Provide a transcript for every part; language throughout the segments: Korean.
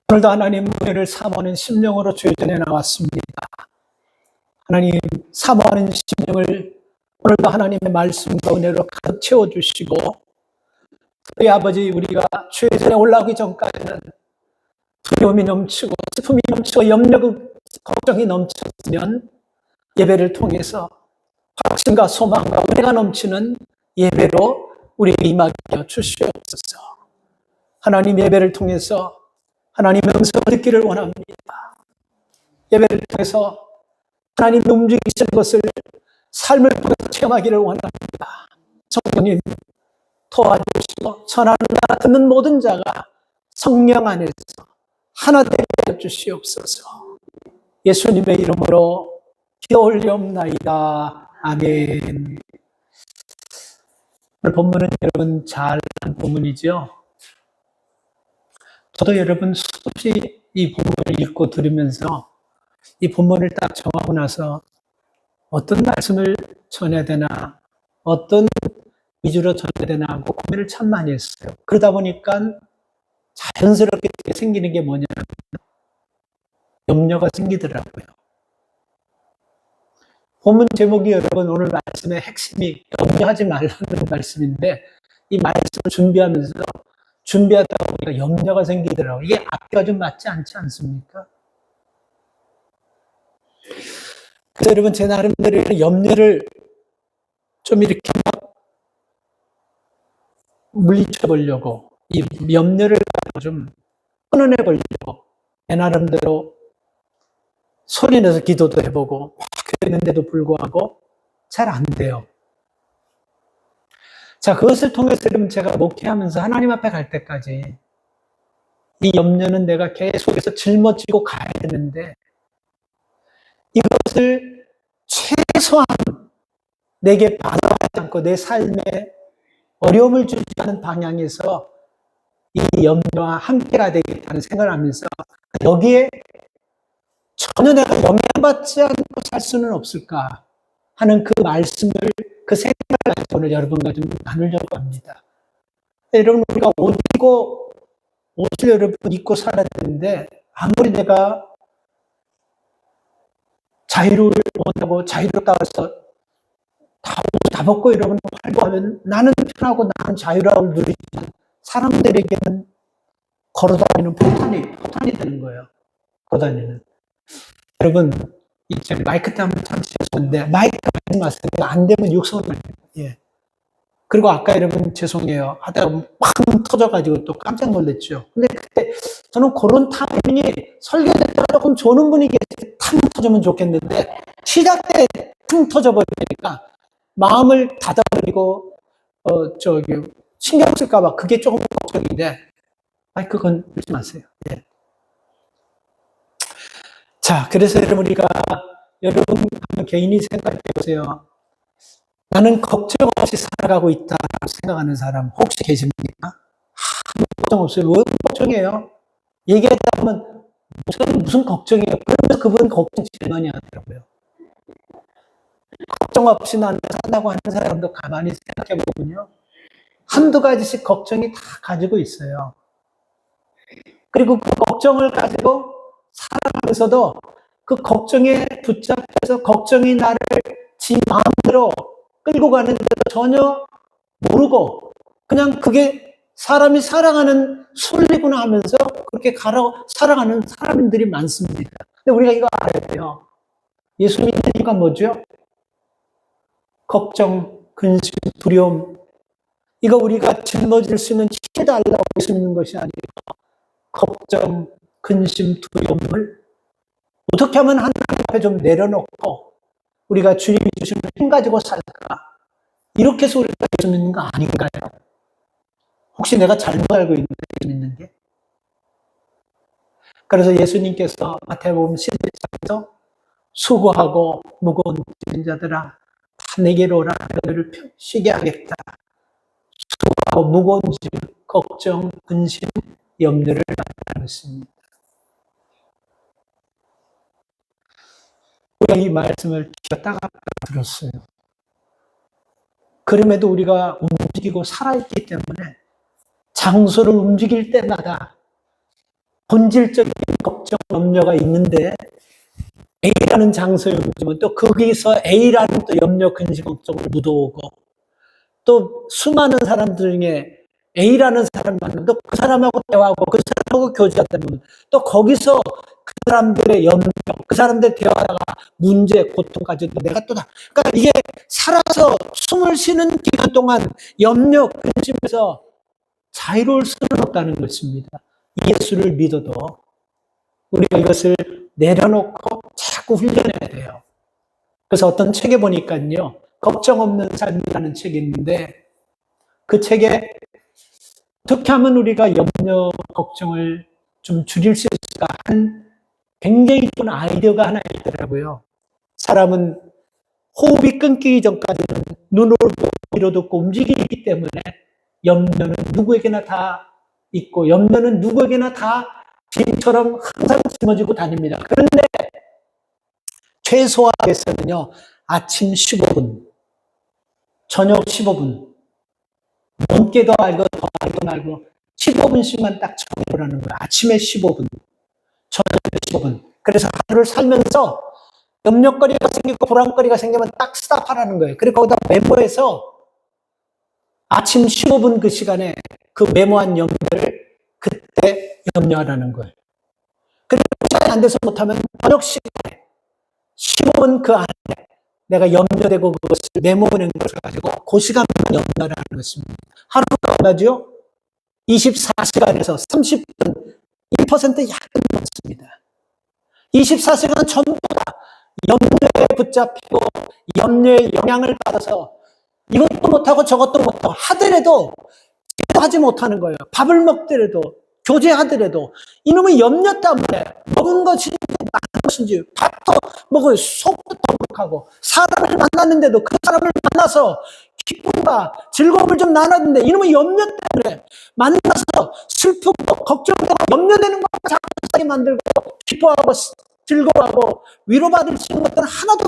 오늘도 하나님 은혜를 사모하는 심령으로 주의 전에 나왔습니다. 하나님 사모하는 심령을 오늘도 하나님의 말씀과 은혜로 가득 채워주시고, 우리 아버지, 우리가 주의 전에 올라오기 전까지는 두려움이 넘치고 슬픔이 넘치고 염려, 걱정이 넘쳤으면 예배를 통해서 확신과 소망과 은혜가 넘치는 예배로 우리에게 임하게 하여 주시옵소서. 하나님, 예배를 통해서 하나님의 음성을 듣기를 원합니다. 예배를 통해서 하나님 움직이시는 것을 삶을 통해서 체험하기를 원합니다. 성령님 도와주시고, 전하는 나 듣는 모든 자가 성령 안에서 하나 되게 해 주시옵소서. 예수님의 이름으로 기도 올리옵나이다. 아멘. 오늘 본문은 여러분 잘 아는 본문이죠. 저도 여러분 수없이 이 본문을 읽고 들으면서 이 본문을 딱 정하고 나서 어떤 말씀을 전해야 되나, 어떤 위주로 전해야 되나 하고 고민을 참 많이 했어요. 그러다 보니까 자연스럽게 생기는 게 뭐냐면 염려가 생기더라고요. 본문 제목이 여러분 오늘 말씀의 핵심이 염려하지 말라는 말씀인데, 이 말씀을 준비하다 보니까 염려가 생기더라고요. 이게 앞뒤가 좀 맞지 않지 않습니까? 그래서 여러분, 제 나름대로 염려를 좀 이렇게 물리쳐 보려고, 이 염려를 좀 끊어내 보려고 제 나름대로 소리내서 기도도 해보고 막 했는데도 불구하고 잘 안 돼요. 자, 그것을 통해서 여러분, 제가 목회하면서 하나님 앞에 갈 때까지 이 염려는 내가 계속해서 짊어지고 가야 되는데, 이것을 최소한 내게 받아하지 않고 내 삶에 어려움을 주지 않은 방향에서 이 염려와 함께가 되겠다는 생각을 하면서, 여기에 전혀 내가 영향받지 않고 살 수는 없을까 하는 그 말씀을, 그 생각을 가지고 오늘 여러분과 좀 나누려고 합니다. 여러분, 우리가 옷을 여러분 입고 살아야 되는데, 아무리 내가 자유를 원하고 자유롭다 해서 다 벗고 여러분 활보하면 나는 편하고 나는 자유라고 누리지만 사람들에게는 걸어다니는 포탄이 되는 거예요. 걸어다니는. 여러분, 이제 마이크 때문에 참 죄송한데, 마이크 하지 마세요. 안 되면 육성을. 예. 그리고 아까 여러분 죄송해요 하다가 팍 터져가지고 또 깜짝 놀랐죠. 근데 그때 저는 그런 타이밍이 설교 때가 조금 조는 분위기에 탕 터지면 좋겠는데, 시작 때 탕 터져버리니까 마음을 닫아버리고, 신경 쓸까봐 그게 조금 걱정인데, 그건 울지 마세요. 예. 자, 그래서 여러분 한번 개인이 생각해 보세요. 나는 걱정 없이 살아가고 있다고 생각하는 사람 혹시 계십니까? 아무 걱정 없어요. 왜 걱정해요? 얘기하다 보면 무슨 걱정이에요? 그러면서 그분 걱정 제일 많이 하더라고요. 걱정 없이 나는 산다고 하는 사람도 가만히 생각해 보면요, 한두 가지씩 걱정이 다 가지고 있어요. 그리고 그 걱정을 가지고 살아가면서도 그 걱정에 붙잡혀서 걱정이 나를 지 마음대로 끌고 가는데도 전혀 모르고 그냥 그게 사람이 살아가는 순리구나 하면서 그렇게 살아가는 사람들이 많습니다. 근데 우리가 이거 알아야 돼요. 예수 믿는 이유가 뭐죠? 걱정, 근심, 두려움, 이거 우리가 짊어질 수 있는 치해달라고 예수 믿는 것이 아니고, 걱정, 근심, 두려움을 어떻게 하면 하나님 앞에 좀 내려놓고 우리가 주님이 주시는 힘 가지고 살까, 이렇게 해서 우리가 예수 믿는 거 아닌가요? 혹시 내가 잘못 알고 있는데 예수 믿는 게? 그래서 예수님께서 마태복음 11장에서 수고하고 무거운 짐진 자들아 다 내게로 오라, 너희를 쉬게 하겠다. 수고하고 무거운 짐, 걱정, 근심, 염려를 나타냈습니다. 우리가 이 말씀을 귀가 따갑게 들었어요. 그럼에도 우리가 움직이고 살아있기 때문에 장소를 움직일 때마다 본질적인 걱정, 염려가 있는데 A라는 장소에 묻으면 또 거기서 A라는 또 염려, 근심, 걱정을 묻어오고 또 수많은 사람들 중에 A라는 사람을 만나면 또 그 사람하고 대화하고 그 사람하고 교제하다 보면 또 거기서 그 사람들의 염려, 그 사람들 대화가 문제, 고통까지도 내가 또 다. 그러니까 이게 살아서 숨을 쉬는 기간 동안 염려, 근심에서 자유로울 수는 없다는 것입니다. 예수를 믿어도 우리가 이것을 내려놓고 자꾸 훈련해야 돼요. 그래서 어떤 책에 보니까요, 걱정 없는 삶이라는 책이 있는데 그 책에 어떻게 하면 우리가 염려, 걱정을 좀 줄일 수 있을까 한 굉장히 좋은 아이디어가 하나 있더라고요. 사람은 호흡이 끊기기 전까지는 눈으로 보고 귀로 듣고 움직이기 때문에 염려는 누구에게나 다 있고 염려는 누구에게나 다 짐처럼 항상 짊어지고 다닙니다. 그런데 최소화해서는요, 아침 15분, 저녁 15분, 넘게도 알고 더 알고 말고 15분씩만 딱 정해보라는 거예요. 아침에 15분, 저녁에 15분. 그래서 하루를 살면서 염려거리가 생기고 불안거리가 생기면 딱 스탑하라는 거예요. 그리고 거기다 메모해서 아침 15분 그 시간에 그 메모한 염려를 그때 염려하라는 거예요. 그리고 시간이 안 돼서 못하면 저녁 시간에 15분 그 안에 내가 염려되고 그것을 메모해낸 것을 가지고 그 시간만 염려하라는 것입니다. 하루가 얼마죠? 24시간에서 30분, 1% 약간 넘습니다. 24시간 전부 다 염려에 붙잡히고 염려의 영향을 받아서 이것도 못하고 저것도 못하고 하더라도 하지 못하는 거예요. 밥을 먹더라도 교제하더라도 이놈의 염려 때문에 먹은 것인지 많은 것인지 밥도 먹어요. 속도 더부룩하고 사람을 만났는데도 그 사람을 만나서 기쁨과 즐거움을 좀 나눴는데 이놈의 염려 때문에 만나서 슬프고 걱정되고 염려되는 것만 자꾸 하게 만들고 기뻐하고 즐거워하고 위로받을 수 있는 것들은 하나도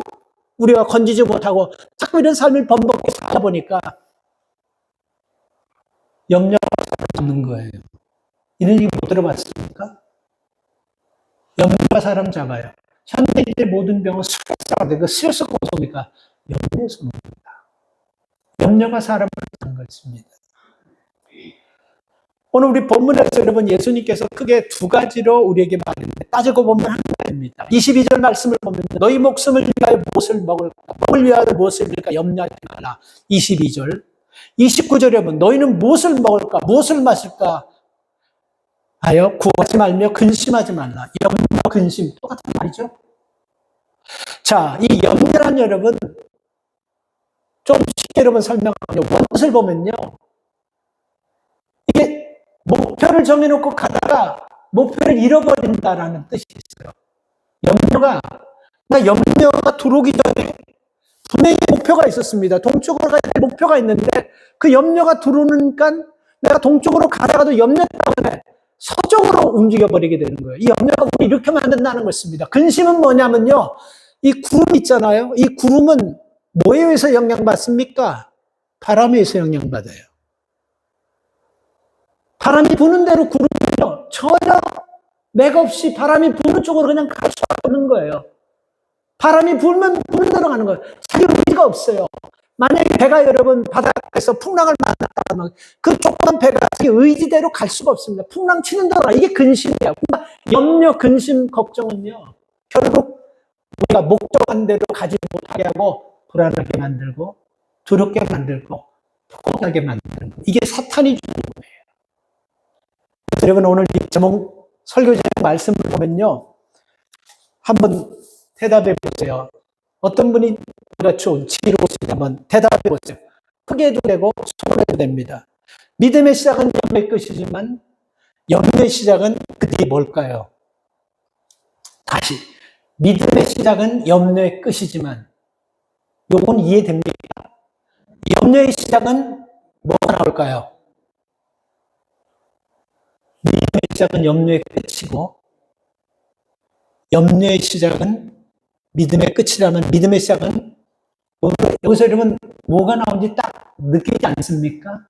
우리가 건지지 못하고 자꾸 이런 삶을 번복해 살다 보니까 염려가 잡는 거예요. 이런 얘기 못 들어봤습니까? 염려가 사람 잡아요. 현대인의 모든 병은 스트레스가 되고 스트레스 고소니까 염려에서 옵니다. 염려가 사람을 잡는 것입니다. 오늘 우리 본문에서 여러분 예수님께서 크게 두 가지로 우리에게 말했는데 따지고 보면 한 가지입니다. 22절 말씀을 보면 너희 목숨을 위하여 무엇을 먹을까? 먹을 위하여 무엇을 먹을까? 염려하지 말라. 22절. 29절에 보면 너희는 무엇을 먹을까? 무엇을 마실까? 하여 구하지 말며 근심하지 말라. 염려, 근심 똑같은 말이죠. 자, 이 염려란 여러분 좀 쉽게 여러분 설명하면 원뜻을 보면요. 이게 목표를 정해놓고 가다가 목표를 잃어버린다라는 뜻이 있어요. 염려가 들어오기 전에 분명히 목표가 있었습니다. 동쪽으로 가야 될 목표가 있는데 그 염려가 들어오니까 내가 동쪽으로 가다가도 염려 때문에 서쪽으로 움직여버리게 되는 거예요. 이 염려가 우리 이렇게 만든다는 것입니다. 근심은 뭐냐면요. 이 구름 있잖아요. 이 구름은 뭐에 의해서 영향받습니까? 바람에 의해서 영향받아요. 바람이 부는 대로 구름은요. 전혀 맥없이 바람이 부는 쪽으로 그냥 갈 수밖에 없는 거예요. 바람이 불면 부는 대로 가는 거예요. 자기 의지가 없어요. 만약에 배가 여러분 바닷가에서 풍랑을 만났다면 그 조그만 배가 자기 의지대로 갈 수가 없습니다. 풍랑 치는 대로 가. 이게 근심이에요. 염려, 근심, 걱정은요. 결국 우리가 목적한 대로 가지 못하게 하고 불안하게 만들고 두렵게 만들고 포기하게 만드는 거예요. 이게 사탄이 주는 거예요. 그래서 여러분 오늘 이 제목 설교자 말씀을 보면요. 한번 대답해 보세요. 어떤 분이 그렇죠. 지혜로우시다면 대답해 보세요. 크게 해도 되고 소홀 해도 됩니다. 믿음의 시작은 염려의 끝이지만 염려의 시작은 그 뒤에 뭘까요? 다시 믿음의 시작은 염려의 끝이지만 요건 이해됩니까? 염려의 시작은 뭐가 나올까요? 믿음의 시작은 염려의 끝이고 염려의 시작은 믿음의 끝이라면 믿음의 시작은 여기서 여러분 뭐가 나온지 딱 느끼지 않습니까?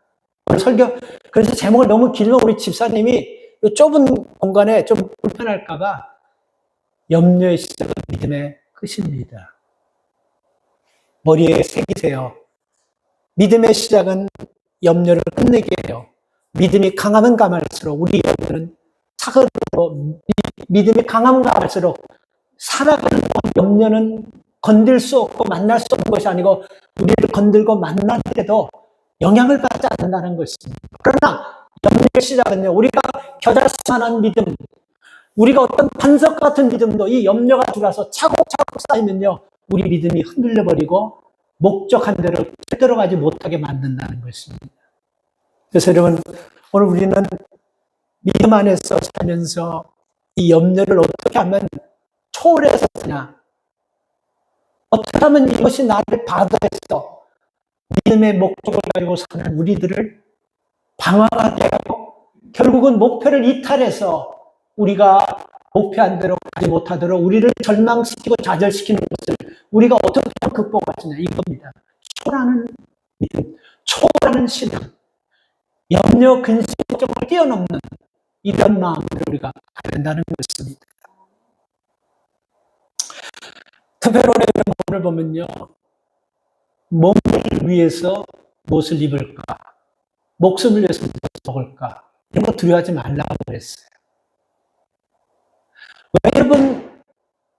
오늘 설교 그래서 제목을 너무 길면 우리 집사님이 이 좁은 공간에 좀 불편할까봐 염려의 시작은 믿음의 끝입니다. 머리에 새기세요. 믿음의 시작은 염려를 끝내게 해요. 믿음이 강하면 강할수록 우리 염려는 사그러고, 믿음이 강하면 강할수록 살아가는 염려는 건들 수 없고 만날 수 없는 것이 아니고 우리를 건들고 만날 때도 영향을 받지 않는다는 것입니다. 그러나 염려의 시작은요, 우리가 겨자씨만한 믿음, 우리가 어떤 반석 같은 믿음도 이 염려가 들어와서 차곡차곡 쌓이면요, 우리 믿음이 흔들려버리고 목적한 대로 제대로 가지 못하게 만든다는 것입니다. 그래서 여러분, 오늘 우리는 믿음 안에서 살면서 이 염려를 어떻게 하면 초월해서 사냐, 어떻게 하면 이것이 나를 바다에서 믿음의 목적을 가지고 사는 우리들을 방황하게 하고 결국은 목표를 이탈해서 우리가 목표한 대로 가지 못하도록 우리를 절망시키고 좌절시키는 것을 우리가 어떻게 하면 극복할 수 있냐, 이겁니다. 초월하는 믿음, 초월하는 신앙, 염려, 근심, 걱정을 뛰어넘는 이런 마음으로 우리가 가야 된다는 것입니다. 특별히 오늘 보면요, 몸을 위해서 무엇을 입을까, 목숨을 위해서 무엇을 먹을까, 이런 거 두려워하지 말라고 그랬어요. 왜 여러분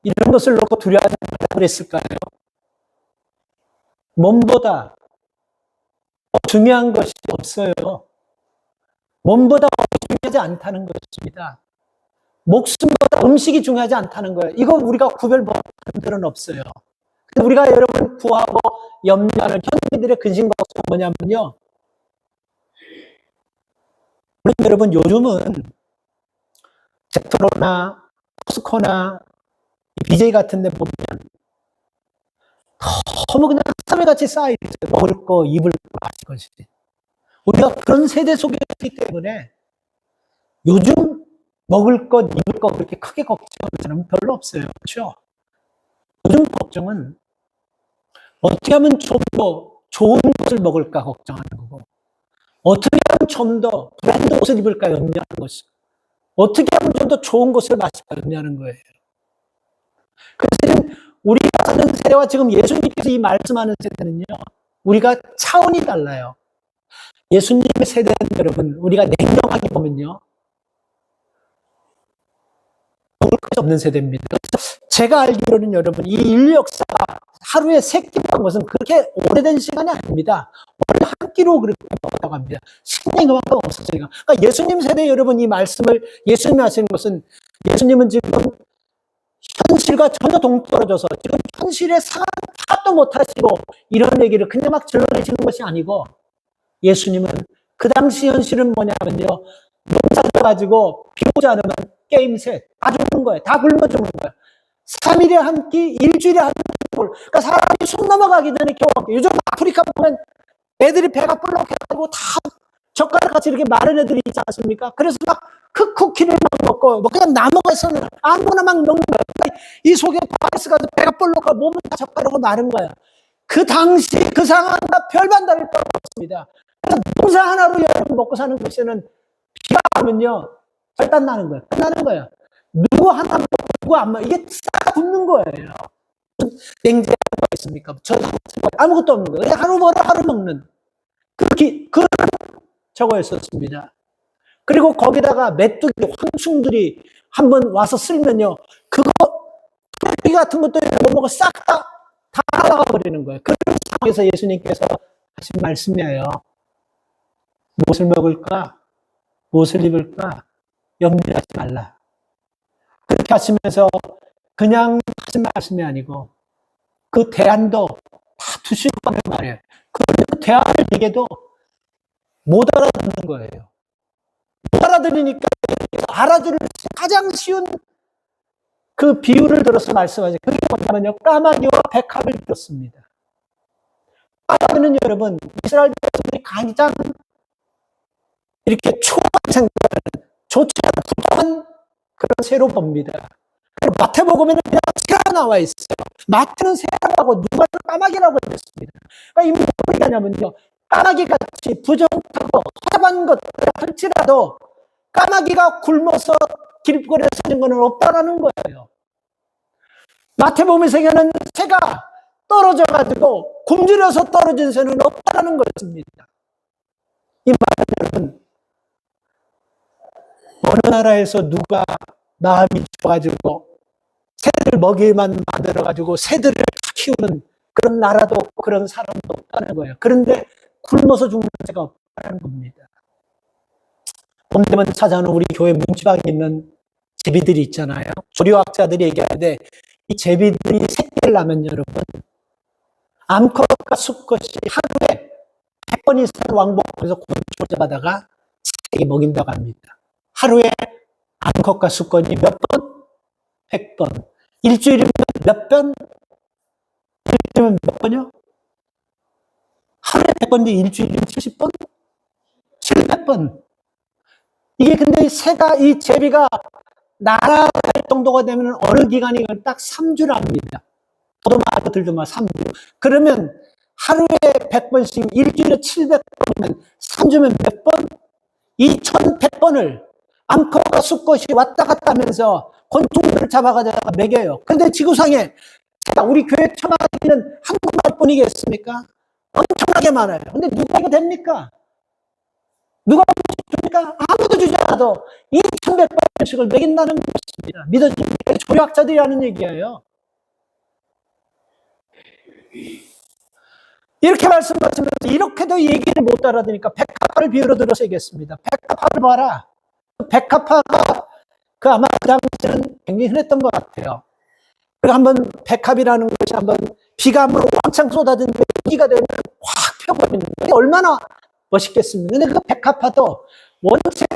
이런 것을 놓고 두려워하지 말라고 그랬을까요? 몸보다 중요한 것이 없어요. 몸보다 중요하지 않다는 것입니다. 목숨보다 음식이 중요하지 않다는 거예요. 이거 우리가 구별 못하는 분들은 없어요. 우리가 여러분 구하고 염려하는 현대인들의 근심 걱정은 뭐냐면요, 우리 여러분 요즘은 제트로나 코스코나 BJ 같은 데 보면 너무 그냥 사회같이 쌓여있어요. 먹을 거, 입을 거, 마실 것이. 우리가 그런 세대 속에 있기 때문에 요즘 먹을 것, 입을 것 그렇게 크게 걱정하는 사람은 별로 없어요. 그렇죠? 요즘 걱정은 어떻게 하면 좀 더 좋은 것을 먹을까 걱정하는 거고, 어떻게 하면 좀 더 브랜드 옷을 입을까 염려하는 것이, 어떻게 하면 좀 더 좋은 것을 마실까 염려하는 거예요. 그래서 우리가 사는 세대와 지금 예수님께서 이 말씀하는 세대는요, 우리가 차원이 달라요. 예수님의 세대는 여러분, 우리가 냉정하게 보면요, 먹을 것이 없는 세대입니다. 제가 알기로는 여러분, 이 인류 역사가 하루에 3끼 먹은 것은 그렇게 오래된 시간이 아닙니다. 원래 한 끼로 그렇게 먹었다고 합니다. 식량이 그만큼 없었으니까. 그러니까 예수님 세대 여러분, 이 말씀을 예수님이 하시는 것은, 예수님은 지금 현실과 전혀 동떨어져서 지금 현실의 상황 파악도 못하시고 이런 얘기를 그냥 막 질러내시는 것이 아니고, 예수님은 그 당시 현실은 뭐냐면요, 농사 져가지고 비 오지 않으면 게임 셋 다 죽는 거예요. 다 굶어 죽는 거예요. 3일에 한 끼, 일주일에 한 끼. 그러니까 사람이 숨 넘어가기 전에 겨우, 요즘 아프리카 보면 애들이 배가 불룩해가지고 다 젓가락 같이 이렇게 마른 애들이 있지 않습니까? 그래서 막 그 쿠키를 막 먹고, 뭐 그냥 나무가 있으면 아무나 막 먹는 거예요. 그러니까 이 속에 바이러스가 배가 불룩하고 몸은 다 젓가락으로 마른 거예요. 그 당시 그 상황과 별반 다를 바 없습니다. 그래서 농사 하나로 여러분 먹고 사는 것에는 비가 오면요, 절단 나는 거예요. 끝나는 거예요. 누구 하나 먹고 누구 안 먹고 이게 싹 붙는 거예요. 냉장고가 있습니까? 아무것도 없는 거예요. 하루 벌어 하루 먹는 그런 저거였었습니다. 그리고 거기다가 메뚜기, 황충들이 한번 와서 쓸면요, 그거 메뚜기 같은 것도 못 먹어 싹 다 나가 버리는 거예요. 그런 상황에서 예수님께서 하신 말씀이에요. 무엇을 먹을까? 무엇을 입을까? 염려하지 말라. 그렇게 하시면서 그냥 하신 말씀이 아니고 그 대안도 다 두시고 하는 말이에요. 그 대안을 얘기해도 못 알아듣는 거예요. 못 알아들으니까 알아들을 가장 쉬운 그 비유를 들어서 말씀하죠. 그게 뭐냐면요, 까마귀와 백합을 들었습니다. 까마귀는 여러분, 이스라엘 백성들이 가장 이렇게 초라하게 생각하는, 좋지 않은 부정한 그런 새로 봅니다. 마태복음에는 그냥 새가 나와 있어요. 마태는 새라고, 누가는 까마귀라고 했습니다. 그러니까 이 무슨 얘기냐면요, 까마귀같이 부정하고 허접한 것들 할지라도 까마귀가 굶어서 길거리에 사는 것은 없다라는 거예요. 마태복음에서는 새가 떨어져가지고 굶주려서 떨어진 새는 없다라는 것입니다. 이 말은 여러분, 어느 나라에서 누가 마음이 좋아가지고 새들 먹이만 만들어가지고 새들을 키우는 그런 나라도 없고 그런 사람도 없다는 거예요. 그런데 굶어서 죽는 새가 없다는 겁니다. 봄 되면 찾아오는 우리 교회 문지방에 있는 제비들이 있잖아요. 조류학자들이 얘기하는데 이 제비들이 새끼를 낳으면 여러분, 암컷과 수컷이 하루에 100번 이상 왕복해서 곤충을 잡아다가 새끼 먹인다고 합니다. 하루에 암컷과 수컷이 몇 번? 100번. 일주일이면 몇 번? 일주일이면 몇 번이요? 하루에 100번인데 일주일이면 70번? 700번. 이게 근데 새가, 이 제비가 날아갈 정도가 되면 어느 기간이 딱 3주랍니다. 저도 아들도 3주. 그러면 하루에 100번씩 일주일에 700번이면 3주면 몇 번? 2100번을 암컷과 수컷이 왔다 갔다 하면서 곤충들을 잡아가다가 먹여요. 근데 지구상에 우리 교회 처마에 있는 한국말 뿐이겠습니까? 엄청나게 많아요. 근데 누가 이거 됩니까? 누가 줍니까? 아무도 주지 않아도 2100번씩을 먹인다는 것입니다. 믿어집니까? 조류학자들이 하는 얘기예요. 이렇게 말씀하시면서 이렇게도 얘기를 못 알아듣으니까 백합화를 비유로 들어서 얘기했습니다. 백합화를 봐라. 백합화가 아마 그 당시에는 굉장히 흔했던 것 같아요. 그리고 한번 백합이라는 것이 한번 비가 한번 왕창 쏟아지는데 비가 되면 확 펴버리는 게 얼마나 멋있겠습니까? 근데 그 백합화도 원체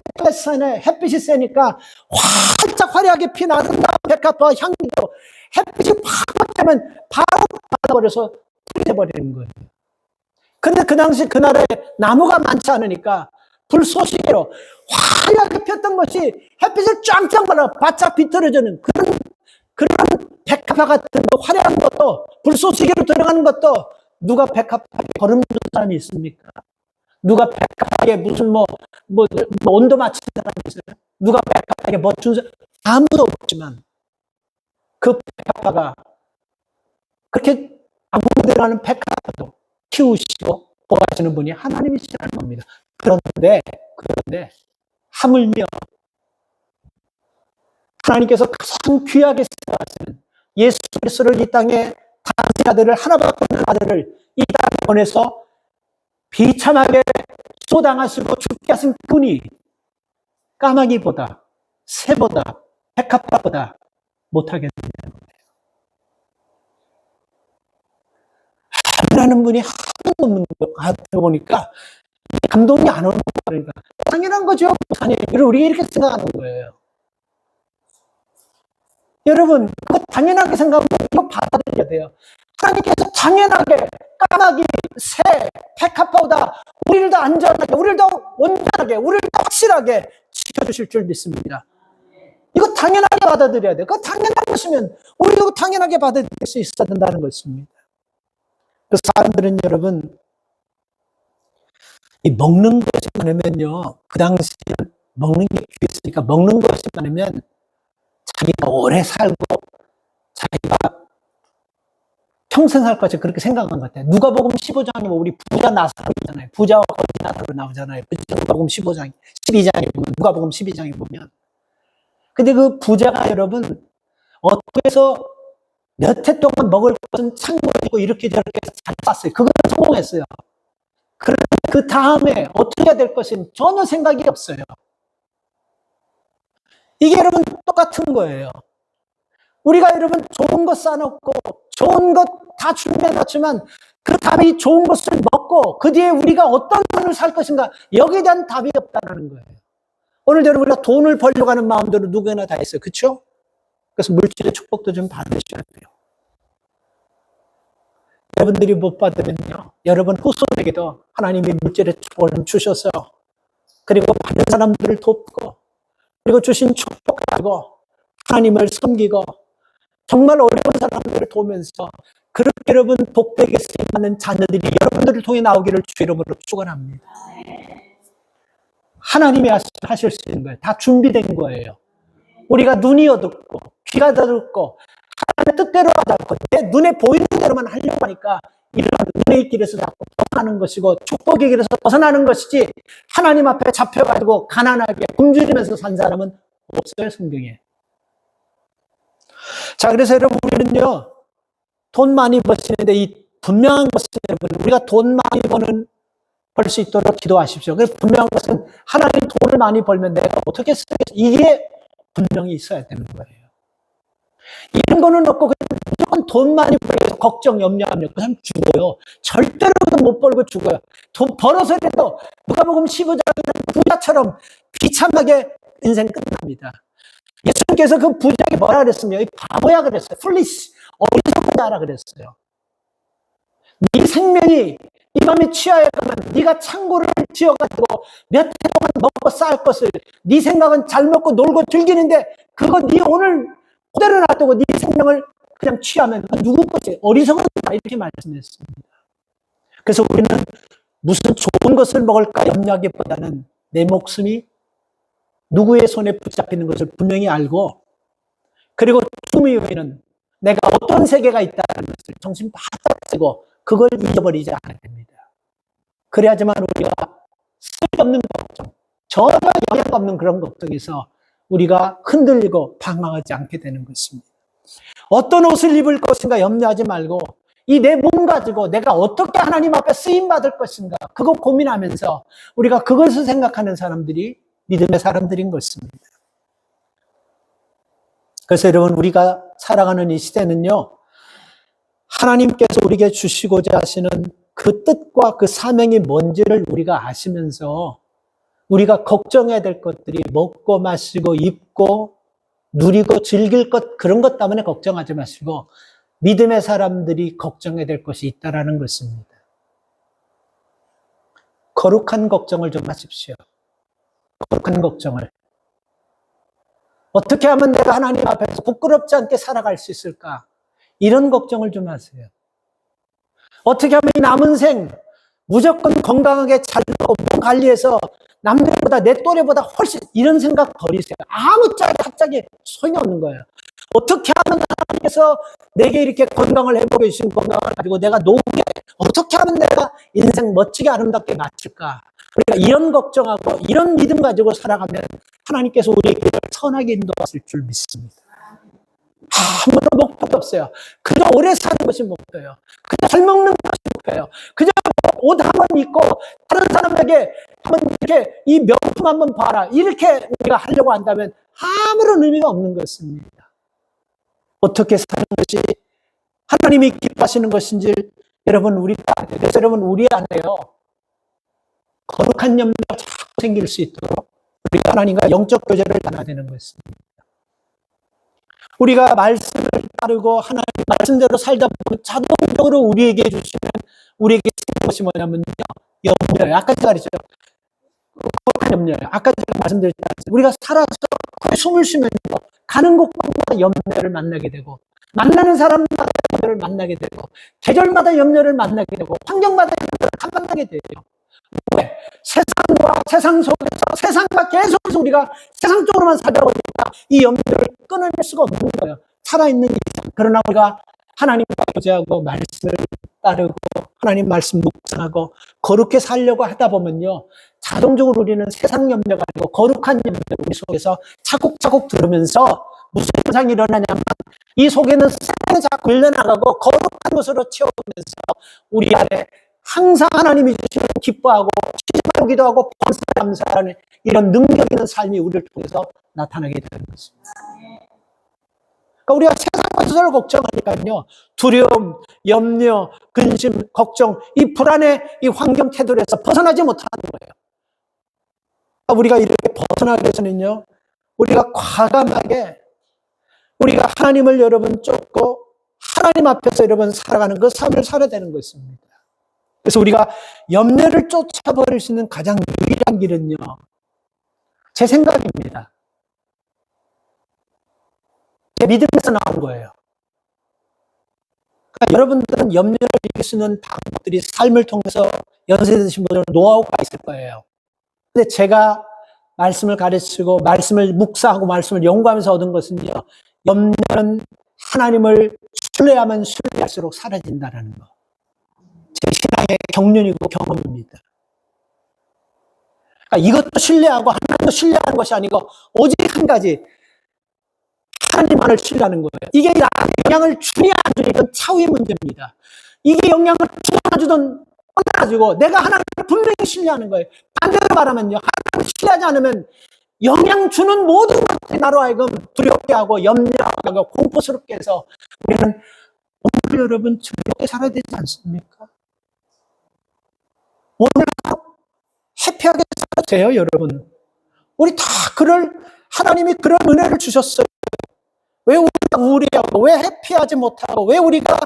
햇빛이 세니까 활짝 화려하게 핀 아름다운 백합화 향기도 햇빛이 확 받으면 바로 받아버려서 터져버리는 거예요. 근데 그 당시 그 나라에 나무가 많지 않으니까 불쏘시개로 화려하게 폈던 것이 햇빛을 짱짱 받아 바짝 비틀어지는 그런 백합화 같은 그 화려한 것도 불쏘시개로 들어가는 것도 누가 백합화에 걸음준 사람이 있습니까? 누가 백합화에 무슨 온도 맞춘 사람이 있어요? 누가 백합화에 맞춘 사람? 아무도 없지만 그 백합화가 그렇게 아무데라는 백합화도 키우시고 보호하시는 분이 하나님이시라는 겁니다. 그런데 하물며 하나님께서 가장 귀하게 생각하시는 예수 그리스도를 이 땅에 당신 아들을 하나밖에 없는 아들을 이 땅에 보내서 비참하게 소당하시고 죽게 하신 분이 까마귀보다 새보다 백합화보다 못하게 된다는 거예요. 하나님 분이 하나도 없는 거 보니까 감동이 안 오는 거니까 당연한 거죠. 우리가 이렇게 생각하는 거예요. 여러분, 그거 당연하게 생각하면 이거 받아들여야 돼요. 하나님께서 당연하게 까마귀, 새, 백합화보다 우리를 더 안전하게, 우리를 더 온전하게, 우리를 더 확실하게 지켜주실 줄 믿습니다. 이거 당연하게 받아들여야 돼요. 그거 당연한 것이면 우리도 당연하게 받아들일 수 있어야 된다는 것입니다. 그 사람들은 여러분, 이 먹는 것이 많으면요, 그 당시에는 먹는 게 귀했으니까 먹는 것이 많으면 자기가 오래 살고 자기가 평생 살 것이 그렇게 생각한 것 같아요. 누가복음 15장에 우리 부자 나사로잖아요. 부자와 거지 나사로 나오잖아요. 누가복음 15장, 12장에 보면, 누가복음 12장에 보면. 근데 그 부자가 여러분, 어떻게 해서 몇 해 동안 먹을 것은 창고에 이렇게 저렇게 잘 쌌어요. 그건 성공했어요. 그런데 그 다음에 어떻게 해야 될 것은 전혀 생각이 없어요. 이게 여러분 똑같은 거예요. 우리가 여러분 좋은 것 싸놓고 좋은 것 다 준비해놨지만 그 다음에 이 좋은 것을 먹고 그 뒤에 우리가 어떤 삶을 살 것인가 여기에 대한 답이 없다는 거예요. 오늘 여러분 우리가 돈을 벌려고 하는 마음대로 누구나 다 있어요. 그렇죠? 그래서 물질의 축복도 좀 받으셔야 돼요. 여러분들이 못 받으면요, 여러분 후손에게도 하나님이 물질의 축복을 좀 주셔서 그리고 받은 사람들을 돕고 그리고 주신 축복 가지고 하나님을 섬기고 정말 어려운 사람들을 도우면서 그렇게 여러분 복되게 쓰임받는 자녀들이 여러분들을 통해 나오기를 주 이름으로 축원합니다. 하나님이 하실 수 있는 거예요. 다 준비된 거예요. 우리가 눈이 어둡고 귀가 어둡고 하나님의 뜻대로 하지 않고 내 눈에 보이는 대로만 하려고 하니까 이런 은혜의 길에서 자꾸 벗어나는 것이고 축복의 길에서 벗어나는 것이지 하나님 앞에 잡혀가지고 가난하게 굶주리면서 산 사람은 없어요, 성경에. 자, 그래서 여러분 우리는요, 돈 많이 버시는데 이 분명한 것은 여러분, 우리가 돈 많이 벌 수 있도록 기도하십시오. 그래서 분명한 것은 하나님 돈을 많이 벌면 내가 어떻게 쓰겠어? 이게 분명히 있어야 되는 거예요. 이런 거는 없고 그냥 무조건 돈 많이 벌어서 걱정, 염려하면 그 사람 죽어요. 절대로 못 벌고 죽어요. 돈 벌어서라도 누가복음 15장에는 부자처럼 비참하게 인생 끝납니다. 예수님께서 그 부자에게 뭐라 그랬습니까? 이 바보야 그랬어요. 플리스, 어리석은 자라 그랬어요. 네 생명이 이 밤에 취하여 가면 네가 창고를 지어가지고 몇 해 동안 먹고 쌀 것을 네 생각은 잘 먹고 놀고 즐기는데 그거 네 오늘 그대로 놔두고 네 생명을 그냥 취하면 누구 것이 어리석은 자 이렇게 말씀했습니다. 그래서 우리는 무슨 좋은 것을 먹을까 염려하기보다는 내 목숨이 누구의 손에 붙잡히는 것을 분명히 알고 그리고 죽음 이후에는 내가 어떤 세계가 있다는 것을 정신 바짝 쓰고 그걸 잊어버리지 않아야 됩니다. 그래야지만 우리가 쓸데없는 걱정, 전혀 영향 없는 그런 걱정에서 우리가 흔들리고 방황하지 않게 되는 것입니다. 어떤 옷을 입을 것인가 염려하지 말고 이 내 몸 가지고 내가 어떻게 하나님 앞에 쓰임받을 것인가 그거 고민하면서 우리가 그것을 생각하는 사람들이 믿음의 사람들인 것입니다. 그래서 여러분 우리가 살아가는 이 시대는요. 하나님께서 우리에게 주시고자 하시는 그 뜻과 그 사명이 뭔지를 우리가 아시면서 우리가 걱정해야 될 것들이 먹고 마시고 입고 누리고 즐길 것 그런 것 때문에 걱정하지 마시고 믿음의 사람들이 걱정해야 될 것이 있다라는 것입니다. 거룩한 걱정을 좀 하십시오. 거룩한 걱정을. 어떻게 하면 내가 하나님 앞에서 부끄럽지 않게 살아갈 수 있을까? 이런 걱정을 좀 하세요. 어떻게 하면 이 남은 생 무조건 건강하게 잘 몸 관리해서 남들보다 내 또래보다 훨씬 이런 생각 버리세요. 아무 짝에 갑자기 소용이 없는 거예요. 어떻게 하면 하나님께서 내게 이렇게 건강을 회복해 주신 건강을 가지고 내가 노후에 어떻게 하면 내가 인생 멋지게 아름답게 마칠까? 우리가 이런 걱정하고 이런 믿음 가지고 살아가면 하나님께서 우리에게 선하게 인도하실 줄 믿습니다. 아무런 목표도 없어요. 그저 오래 사는 것이 목표예요. 그저 잘 먹는 것이 목표예요. 그저 옷 한 번 입고 다른 사람에게 한번 이렇게 이 명품 한번 봐라. 이렇게 우리가 하려고 한다면 아무런 의미가 없는 것입니다. 어떻게 사는 것이 하나님이 기뻐하시는 것인지 여러분 우리가 그래서 여러분 우리 안에요. 거룩한 염려가 자꾸 생길 수 있도록 우리가 하나님과 영적 교제를 나눠야 되는 것입니다. 우리가 말씀을 따르고 하나님 말씀대로 살다 보면 자동적으로 우리에게 주시는 우리에게 주는 것이 뭐냐면요. 염려예요. 아까 제가 말했죠. 거룩한 염려예요. 아까 제가 말씀드렸잖아요. 우리가 살아서 숨을 쉬면서 가는 곳마다 염려를 만나게 되고 만나는 사람마다 염려를 만나게 되고 계절마다 염려를 만나게 되고 환경마다 염려를 만나게 돼요. 왜? 세상과 세상 속에서 세상과 계속해서 우리가 세상 쪽으로만 살다 보니까 이 염려를 끊어낼 수가 없는 거예요. 살아있는 이상. 그러나 우리가 하나님과 교제하고 말씀을 따르고 하나님 말씀 묵상하고 거룩히 살려고 하다 보면요. 자동적으로 우리는 세상 염려가 아니고 거룩한 염려를 우리 속에서 차곡차곡 들으면서 무슨 현상이 일어나냐면 이 속에는 세상이 자꾸 흘러나가고 거룩한 것으로 채워오면서 우리 안에 항상 하나님이 주시는 기뻐하고 시집하고 기도하고 번스 감사하는 이런 능력 있는 삶이 우리를 통해서 나타나게 되는 것입니다. 그러니까 우리가 세상 것을 걱정하니까요. 두려움, 염려, 근심, 걱정, 이 불안의 이 환경 태도에서 벗어나지 못하는 거예요. 우리가 이렇게 벗어나기 위해서는요. 우리가 과감하게 우리가 하나님을 여러분 쫓고 하나님 앞에서 여러분 살아가는 그 삶을 살아야 되는 것입니다. 그래서 우리가 염려를 쫓아버릴 수 있는 가장 유일한 길은요. 제 생각입니다. 제 믿음에서 나온 거예요. 그러니까 여러분들은 염려를 이길 수 있는 방법들이 삶을 통해서 연세 드신 분들은 노하우가 있을 거예요. 근데 제가 말씀을 가르치고 말씀을 묵상하고 말씀을 연구하면서 얻은 것은요. 염려는 하나님을 신뢰하면 신뢰할수록 사라진다는 거. 제 신앙의 경륜이고 경험입니다. 그러니까 이것도 신뢰하고 하나님도 신뢰하는 것이 아니고 오직 한 가지 하나님만을 신뢰하는 거예요. 이게 나한테 영향을 주냐 안 주냐 이건 차후의 문제입니다. 이게 영향을 주든 안 주든 떠나가지고 내가 하나님을 분명히 신뢰하는 거예요. 반대로 말하면요. 하나님을 신뢰하지 않으면 영향 주는 모든 것들이 나로 하여금 두렵게 하고 염려하고 공포스럽게 해서 우리는 오늘 여러분 즐겁게 살아야 되지 않습니까? 오늘 해피하게 살아도 돼요, 여러분. 우리 다 하나님이 그런 은혜를 주셨어요. 왜 우리가 우울해하고, 왜 해피하지 못하고, 왜 우리가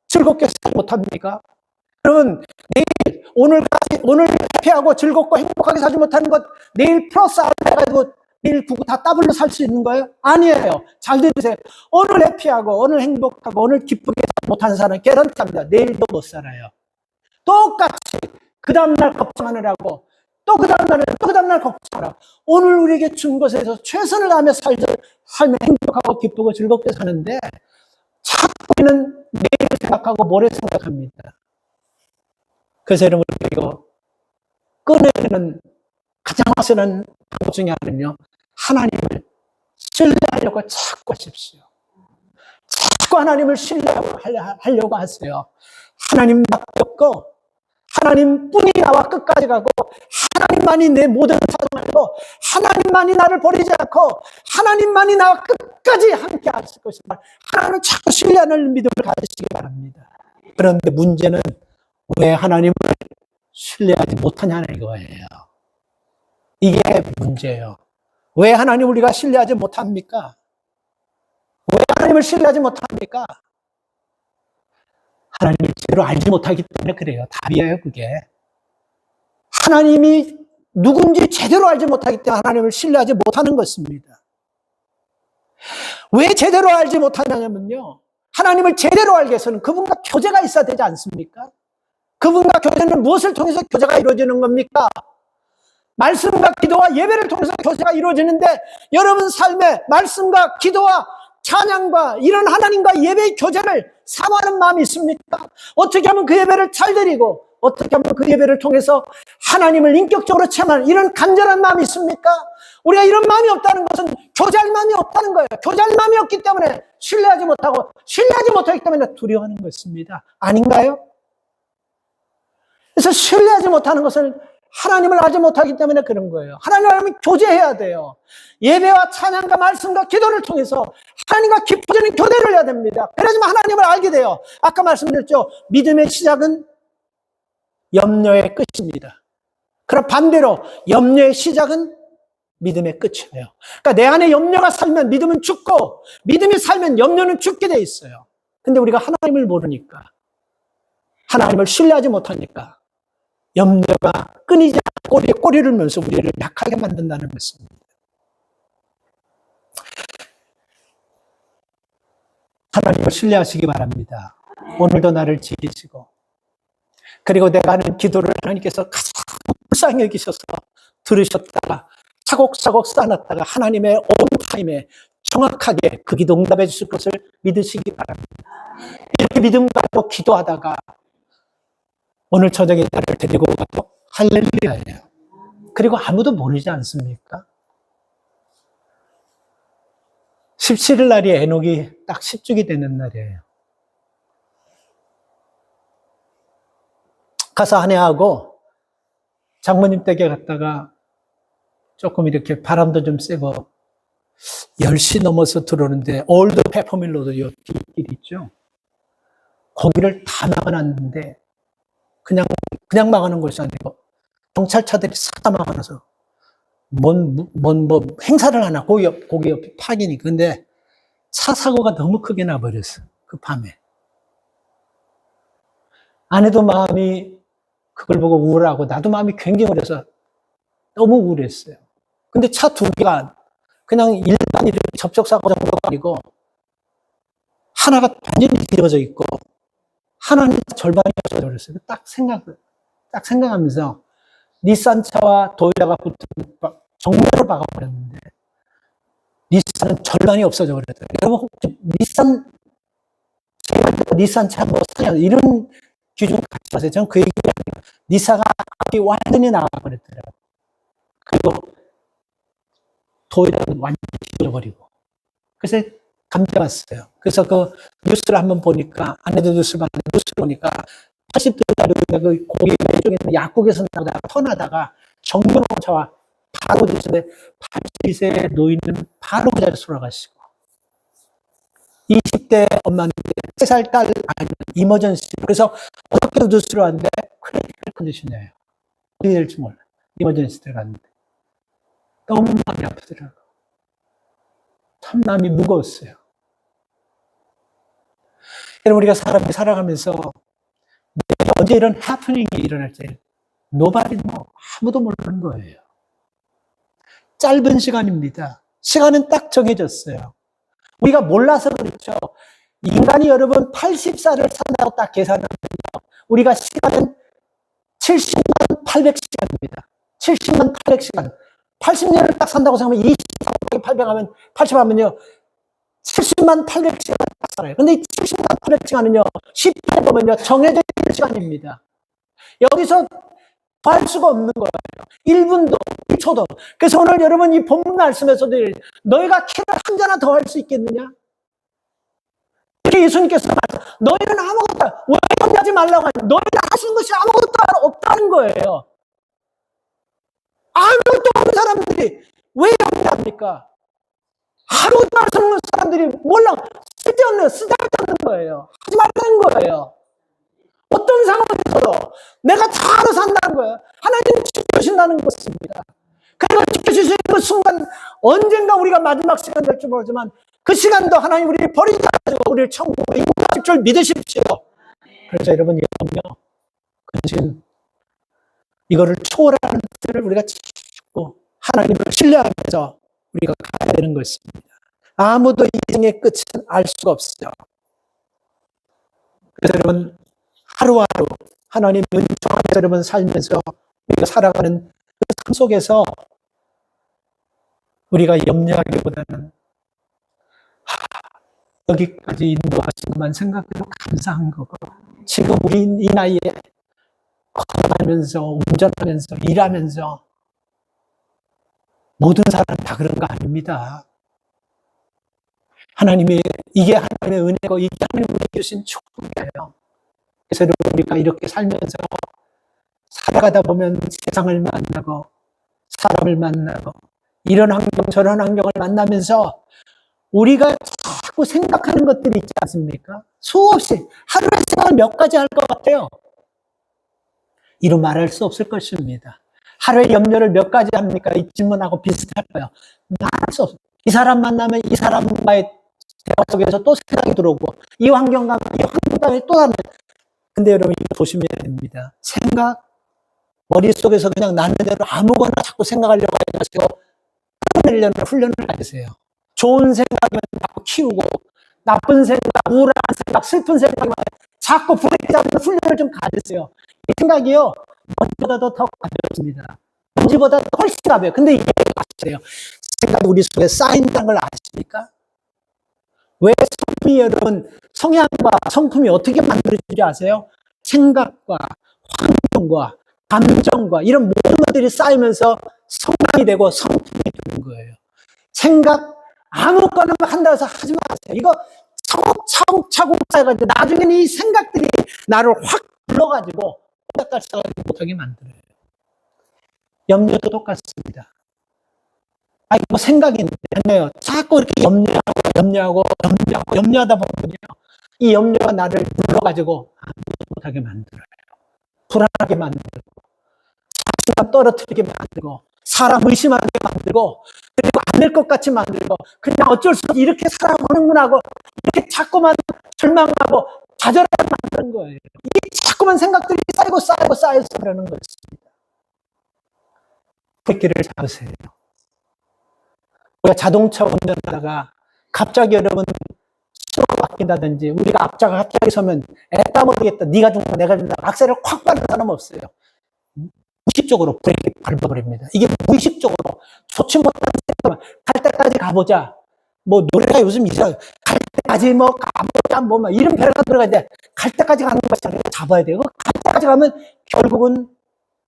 즐겁게 살지 못합니까? 여러분, 오늘 해피하고 즐겁고 행복하게 살지 못하는 것, 내일 플러스 알파 해가지고 내일 다 더블로 살 수 있는 거예요? 아니에요. 잘 들으세요. 오늘 해피하고, 오늘 행복하고, 오늘 기쁘게 살지 못하는 사람은 개런티합니다. 내일도 못 살아요. 똑같이 그 다음날 걱정하느라고 또 그 다음날 걱정하라. 오늘 우리에게 준 것에서 최선을 다하며 살면 행복하고 기쁘고 즐겁게 사는데 자꾸 우리는 내일 생각하고 모레 생각합니다. 그래서 여러분 이거 끊어내는 가장 확실한 방법 중에 하나는요. 하나님을 신뢰하려고 자꾸 하십시오. 자꾸 하나님을 신뢰하려고 하세요. 하나님 맡겼고 하나님뿐이 나와 끝까지 가고 하나님만이 내 모든 사정하고 하나님만이 나를 버리지 않고 하나님만이 나와 끝까지 함께 하실 것이다. 하나님을 자꾸 신뢰하는 믿음을 가지시기 바랍니다. 그런데 문제는 왜 하나님을 신뢰하지 못하냐는 이거예요. 이게 문제예요. 왜 하나님 우리가 신뢰하지 못합니까? 왜 하나님을 신뢰하지 못합니까? 하나님을 제대로 알지 못하기 때문에 그래요. 답이에요, 그게. 하나님이 누군지 제대로 알지 못하기 때문에 하나님을 신뢰하지 못하는 것입니다. 왜 제대로 알지 못하냐면요. 하나님을 제대로 알기 위해서는 그분과 교제가 있어야 되지 않습니까? 그분과 교제는 무엇을 통해서 교제가 이루어지는 겁니까? 말씀과 기도와 예배를 통해서 교제가 이루어지는데 여러분 삶에 말씀과 기도와 찬양과 이런 하나님과 예배의 교제를 사모하는 마음이 있습니까? 어떻게 하면 그 예배를 잘 드리고 어떻게 하면 그 예배를 통해서 하나님을 인격적으로 체험하는 이런 간절한 마음이 있습니까? 우리가 이런 마음이 없다는 것은 교제할 마음이 없다는 거예요. 교제할 마음이 없기 때문에 신뢰하지 못하기 때문에 두려워하는 것입니다. 아닌가요? 그래서 신뢰하지 못하는 것은 하나님을 알지 못하기 때문에 그런 거예요. 하나님을 알면 교제해야 돼요. 예배와 찬양과 말씀과 기도를 통해서 하나님과 깊어지는 교제를 해야 됩니다. 그래야지만 하나님을 알게 돼요. 아까 말씀드렸죠. 믿음의 시작은 염려의 끝입니다. 그럼 반대로 염려의 시작은 믿음의 끝이에요. 그러니까 내 안에 염려가 살면 믿음은 죽고 믿음이 살면 염려는 죽게 돼 있어요. 근데 우리가 하나님을 모르니까 하나님을 신뢰하지 못하니까 염려가 끊이지 않고 꼬리에 꼬리를 물면서 우리를 약하게 만든다는 것입니다. 하나님을 신뢰하시기 바랍니다. 오늘도 나를 지키시고 그리고 내가 하는 기도를 하나님께서 가장 불쌍히 여기셔서 들으셨다가 차곡차곡 쌓아놨다가 하나님의 온 타임에 정확하게 그 기도 응답해 주실 것을 믿으시기 바랍니다. 이렇게 믿음 가지고 기도하다가 오늘 저녁에 나를 데리고 가도 할렐루야예요. 그리고 아무도 모르지 않습니까? 17일 날이 에녹이 딱 10주기 되는 날이에요. 가서 아내하고 장모님 댁에 갔다가 조금 이렇게 바람도 좀 쐬고 10시 넘어서 들어오는데 올드 페퍼밀로도 요 길 있죠. 거기를 다 막아놨는데 그냥 막아놓은 것이 아니고 경찰차들이 싹 다 막아놔서 뭐 행사를 하나 거기 옆에 파기니. 근데 차 사고가 너무 크게 나버렸어. 그 밤에. 아내도 마음이 그걸 보고 우울하고 나도 마음이 굉장히 우울해서 너무 우울했어요. 근데 차 두 개가 그냥 일반 접촉사고 정도가 아니고 하나가 완전히 뒤집어져 있고 하나는 절반이 없어져 버렸어요. 딱 생각하면서 닛산차와 도요타가 붙은 정면으로 박아버렸는데 닛산은 절반이 없어져 버렸어요. 여러분 혹시 닛산차 뭐 사냐 이런 기준 갖지 마세요. 저는 그 얘기 아니에요. 닛산가 앞이 완전히 나가버렸더라고요. 그리고 도요타는 완전히 뒤져버리고. 그래서 감겨왔어요. 그래서 그 뉴스를 한번 보니까, 아내도 뉴스를 봤는데, 뉴스를 보니까 80대 그 고기 쪽에 있는 약국에서 나오다가 터나다가 정면차와 바로 뒤졌는데 82세 노인은 바로 그 자리에서 돌아가시고 20대 엄마인데 3살 딸 아이는 이머전시. 그래서 어떻게도 뉴스를 왔는데 크리티컬 컨디션이에요. 어떻게 될지 몰라. 이머전시 들어갔는데 너무 마음이 아프더라고요. 참 마음이 무거웠어요. 여러분, 우리가 사람이 살아가면서 언제 이런 해프닝이 일어날지 nobody know. 아무도 모르는 거예요. 짧은 시간입니다. 시간은 딱 정해졌어요. 우리가 몰라서 그렇죠. 인간이 여러분 80살을 산다고 딱 계산하면요. 우리가 시간은 70만 800시간입니다. 70만 800시간. 80년을 딱 산다고 생각하면 24곱하기 800 하면 80 하면요. 70만 800시간 딱 살아요. 근데 이 70만 800시간은요. 10회 보면요. 정해져 있는 시간입니다. 여기서 할 수가 없는 거예요. 1분도, 1초도. 그래서 오늘 여러분 이 본문 말씀에서도 너희가 키를 한 잔나 더 할 수 있겠느냐? 이렇게 예수님께서 너희는 아무것도 왜 염려하지 말라고 하냐? 너희는 하시는 것이 아무것도 없다는 거예요. 아무것도 없는 사람들이 왜 염려합니까? 하루도 안 쓰는 사람들이 몰라 쓸데없는 쓰잘데없는 거예요. 하지 말라는 거예요. 어떤 상황에서도 내가 다 알아서 한다는 거예요. 하나님은 지켜주신다는 것입니다. 그리고 지켜주시는 그 순간 언젠가 우리가 마지막 시간 될 줄 모르지만 그 시간도 하나님 우리를 버리지 않고 우리를 천국으로 인도할 줄 믿으십시오. 그래서 여러분 염려, 근심 이거를 초월하는 뜻을 우리가 찾고 하나님을 신뢰하면서 우리가 가야 되는 것입니다. 아무도 인생의 끝은 알 수가 없어요. 그래서 여러분 하루하루 하나님의 은총 안에서 여러분 살면서 우리가 살아가는 그 삶 속에서 우리가 염려하기보다는 여기까지 인도하신 것만 생각해도 감사한 거고 지금 우리 이 나이에 걸어가면서 운전하면서 일하면서 모든 사람 다 그런 거 아닙니다. 하나님의 이게 하나님의 은혜고 이게 하나님이 우리에게 주신 축복이에요. 그래서 우리가 이렇게 살면서 살아가다 보면 세상을 만나고 사람을 만나고 이런 환경 저런 환경을 만나면서 우리가 자꾸 생각하는 것들이 있지 않습니까? 수없이 하루에 생각을 몇 가지 할 것 같아요. 이루 말할 수 없을 것입니다. 하루에 염려를 몇 가지 합니까? 이 질문하고 비슷할 거예요. 말할 수 없어요. 이 사람 만나면 이 사람과의 대화 속에서 또 생각이 들어오고 이 환경과 이 환경 때문에 또 다른. 근데 여러분 이거 조심해야 됩니다. 생각 머릿속에서 그냥 나는 대로 아무거나 자꾸 생각하려고 하지 마시고 끌어내려는 훈련을 가지세요. 좋은 생각이면 자꾸 키우고 나쁜 생각, 우울한 생각, 슬픈 생각만 자꾸 부딪히지 않는 훈련을 좀 가지세요. 이 생각이요. 먼지보다도 더 가벼워집니다. 먼지보다 훨씬 가벼워요. 근데 이게 아시래요. 생각이 우리 속에 쌓인다는 걸 아십니까? 왜 성품이 여러분 성향과 성품이 어떻게 만들어지는지 아세요? 생각과 환경과 감정과 이런 모든 것들이 쌓이면서 성향이 되고 성품이 되는 거예요. 생각 아무거나 한다고 해서 하지 마세요. 이거 차곡차곡 쌓여가지고 나중에는 이 생각들이 나를 확 불러가지고 생각을 못하게 만들어요. 염려도 똑같습니다. 뭐 생각인데 자꾸 이렇게 염려하다 보면요. 이 염려가 나를 불러가지고 아무것도 못하게 만들어요. 불안하게 만들고 자신감 떨어뜨리게 만들고 사람 의심하게 만들고 그리고 안 될 것 같이 만들고 그냥 어쩔 수 없이 이렇게 살아가는구나 하고 이렇게 자꾸만 절망하고 좌절하게 만드는 거예요. 이게 자꾸만 생각들이 쌓여서 그러는 것입니다. 붓기를 잡으세요. 우리가 자동차 운전하다가 갑자기 여러분 신호가 바뀐다든지 우리가 앞차가 갑자기 서면 애따 모르겠다. 네가 죽나 내가 죽나 악셀을 콱 밟는 사람 없어요. 무의식적으로 브레이크 밟아버립니다. 이게 무의식적으로 좋지 못한 생각만 갈 때까지 가보자. 뭐 노래가 요즘 이상 갈 때까지 뭐 가보자 뭐 막 이런 별가 들어가는데 갈 때까지 가는 것이 잡아야 돼요. 갈 때까지 가면 결국은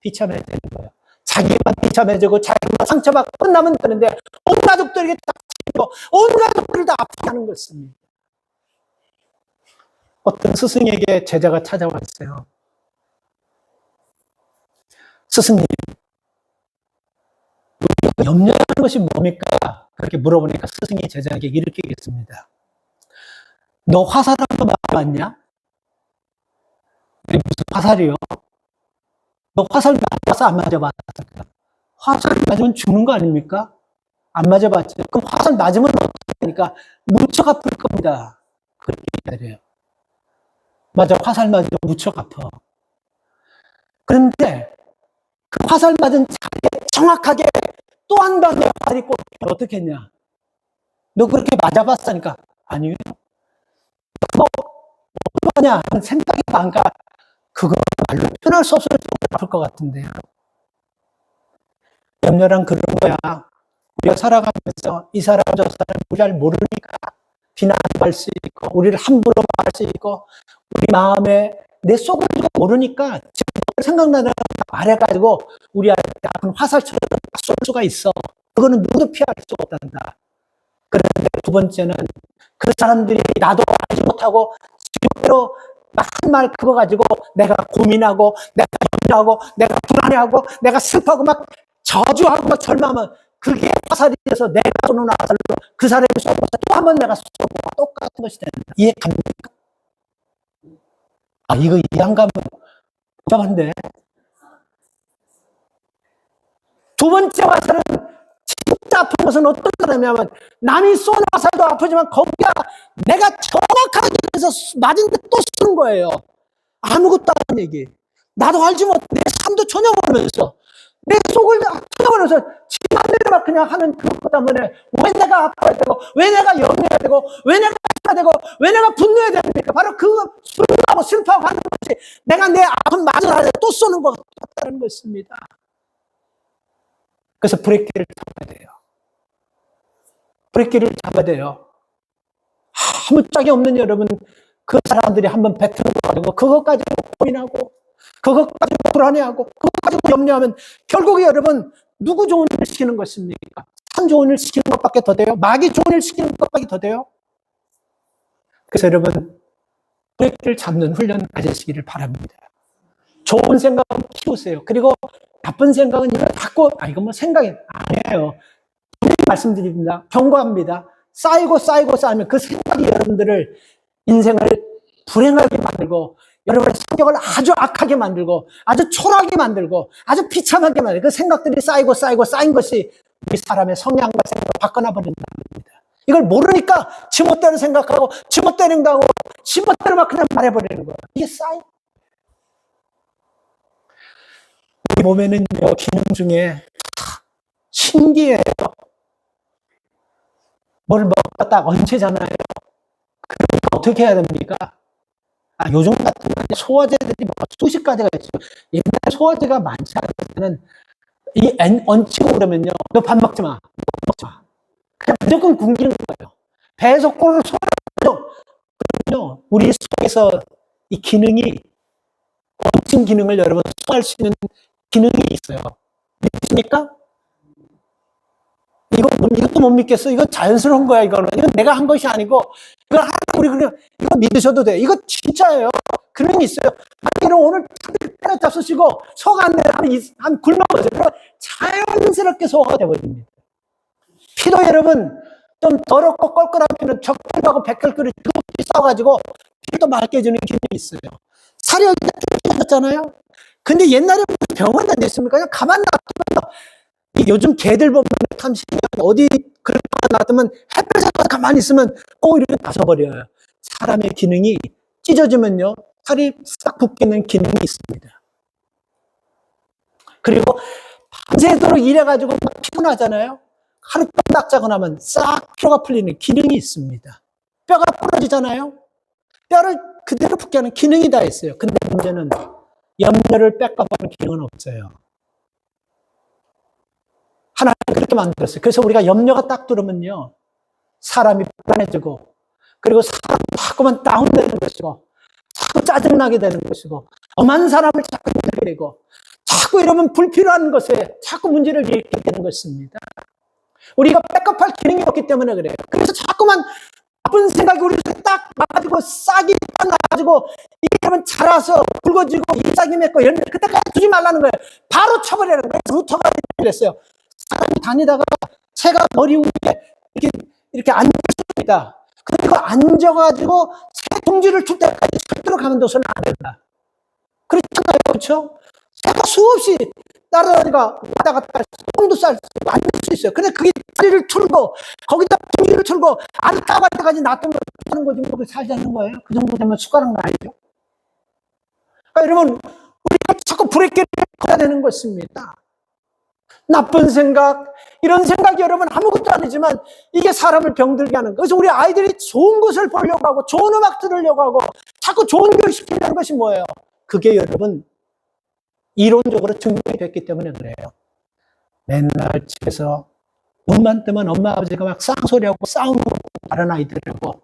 비참해야 되는 거예요. 자기만 비참해지고 자기만 상처받고 끝나면 되는데 온 가족들에게 다 치고 온 가족들을 다 아프게 하는 것입니다. 어떤 스승에게 제자가 찾아왔어요. 스승님, 염려하는 것이 뭡니까? 그렇게 물어보니까 스승이 제자에게 이렇게 얘기했습니다. 너 화살 한번 맞았냐? 무슨 화살이요? 너 화살 맞았어? 안 맞아봤어? 화살 맞으면 죽는 거 아닙니까? 안 맞아봤죠? 그럼 화살 맞으면 어떻게 되니까? 무척 아플 겁니다. 그렇게 얘기해요. 맞아, 화살 맞으면 무척 아파. 그런데 그 화살 맞은 자리에 정확하게 또 한 방에 화살이 꽂히면 어떻게 했냐? 너 그렇게 맞아봤으니까 아니요. 뭐 어떡하냐 하는 생각이 많까 그거 말로 표현할 수 없을 정도로 아플 것 같은데요. 염려란 그런 거야. 우리가 살아가면서 이 사람 저 사람 우리 잘 모르니까 비난할 수 있고 우리를 함부로 말할 수 있고 우리 마음에 내 속을 모르니까 생각나는 말해가지고 우리한테 아픈 화살처럼 쏠 수가 있어. 그거는 누구도 피할 수 없단다. 그런데 두 번째는 그 사람들이 나도 알지 못하고 지금대로 한 말 그거 가지고 내가 고민하고 내가 염려하고 내가 불안해하고 내가 슬퍼하고 막 저주하고 막 절망하면 그게 화살이 돼서 내가 쏘는 화살로 그 사람이 쏘고 또 한 번 내가 쏘고 똑같은 것이 된다. 이해 갑니까? 아, 이거 이해 안 가면 복잡한데. 두 번째 화살은 진짜 아픈 것은 어떤 사람이냐면 남이 쏘는 화살도 아프지만 거기가 내가 정확하게 해서 맞은데 또 쏘는 거예요. 아무것도 아닌 얘기. 나도 알지 못해. 내 삶도 전혀 모르면서 내 속을 전혀 모르면서 지 맘대로 막 그냥 하는 그것 때문에 왜 내가 아파야 되고 왜 내가 염려해야 되고 왜 내가 아파야 되고 왜 내가 분노해야 됩니까? 바로 그 슬퍼하고 슬퍼하고 하는 것이 내가 내 아픈 맞은 하루에 또 쏘는 것 같다는 것입니다. 그래서 브레이크를 잡아야 돼요. 브레이크를 잡아야 돼요. 아무 짝이 없는 여러분, 그 사람들이 한번 뱉는 거 가지고 그것 가지고 고민하고 그것 가지고 불안해하고 그것 가지고 염려하면 결국에 여러분 누구 좋은 일 시키는 것입니까? 산 좋은 일 시키는 것밖에 더 돼요? 마귀 좋은 일 시키는 것밖에 더 돼요? 그래서 여러분 브레이크를 잡는 훈련 가지시기를 바랍니다. 좋은 생각은 키우세요. 그리고 나쁜 생각은 이걸 자꾸 이건 뭐 생각이 아니에요. 말씀드립니다. 경고합니다. 쌓이고 쌓이면 그 생각이 여러분들을 인생을 불행하게 만들고 여러분의 성격을 아주 악하게 만들고 아주 초라하게 만들고 아주 비참하게 만들고 그 생각들이 쌓이고 쌓인 것이 우리 사람의 성향과 생각을 바꿔놔 버린다는 겁니다. 이걸 모르니까 지멋대로 생각하고 지멋대로 행동하고 지멋대로 막 그냥 말해버리는 거예요. 이게 쌓여. 우리 몸에는 기능 중에 신기해요. 뭘 먹다 딱 얹히잖아요. 그러니까 어떻게 해야 됩니까? 요즘 같은 소화제들이 수십 가지가 있어요. 옛날 소화제가 많지 않을 때는 이 얹히고 그러면요. 너 밥 먹지 마. 먹지 마. 그냥 무조건 굶기는 거예요. 배에서 꼴을 소화하죠. 우리 속에서 이 기능이 얹힌 기능을 여러분 소화할 수 있는 기능이 있어요. 믿습니까? 이것도 못 믿겠어. 이거 자연스러운 거야, 이거는. 이건 내가 한 것이 아니고, 우리 그냥, 이거 믿으셔도 돼. 이거 진짜예요. 그런 게 있어요. 만약에 오늘 때려 잡수시고, 속 안에 한 굶어보세요. 그럼 자연스럽게 소화가 되거든요. 피도 여러분, 좀 더럽고 껄껄한 피는 적혈하고 백혈끓이 뜨겁게 싸가지고, 피도 맑게 해주는 기능이 있어요. 살이 쪘잖아요? 근데 옛날에 병원 다녔습니까? 그냥 가만 놔두면 요즘 개들 보면 참 신기하게 어디 그렇게 놔두면 햇볕에 가만히 있으면 이렇게 나서버려요. 사람의 기능이 찢어지면요 살이 싹 붙겠는 기능이 있습니다. 그리고 밤새도록 일해가지고 피곤하잖아요. 하루 딱 자고 나면 싹 피로가 풀리는 기능이 있습니다. 뼈가 부러지잖아요. 뼈를 그대로 붙게 하는 기능이 다 있어요. 근데 문제는 염려를 뺏어버리는 기능은 없어요. 하나님 그렇게 만들었어요. 그래서 우리가 염려가 딱 들으면요, 사람이 불안해지고, 그리고 사람이 자꾸만 다운되는 것이고, 자꾸 짜증나게 되는 것이고, 엄한 사람을 자꾸 힘들게 되고, 자꾸 이러면 불필요한 것에 자꾸 문제를 일으키게 되는 것입니다. 우리가 백업할 기능이 없기 때문에 그래요. 그래서 자꾸만 나쁜 생각이 우리 속에 딱 와가지고 싹이 딱 나가지고 이게 그러면 자라서 굵어지고 잎사귀 맺고 이런 그때까지 두지 말라는 거예요. 바로 쳐버리는 거예요. 루터가 그랬어요. 사람이 다니다가 새가 머리 위에 이렇게 앉았습니다. 근데 그 앉아가지고 새 둥지를 출 때까지 절대로 가만둬서는 안 된다. 그렇잖아요. 그렇죠? 새가 수없이 따라다니가 왔다 갔다 똥도 쌀 수 앉을 수 있어요. 근데 그게 다리를 틀고 거기다 둥지를 틀고 안 따갈 때까지 놔두면 하는 거지 뭐 살자는 거예요. 그 정도 되면 숟가락 나야죠. 그러니까 여러분 우리가 자꾸 브레이크를 해야 되는 것입니다. 나쁜 생각, 이런 생각이 여러분 아무것도 아니지만 이게 사람을 병들게 하는 거예요. 그래서 우리 아이들이 좋은 것을 보려고 하고 좋은 음악 들으려고 하고 자꾸 좋은 교육 시키려는 것이 뭐예요? 그게 여러분 이론적으로 증명이 됐기 때문에 그래요. 맨날 집에서 눈만 뜨면 엄마 아버지가 막 쌍소리하고 싸우고 다른 아이들하고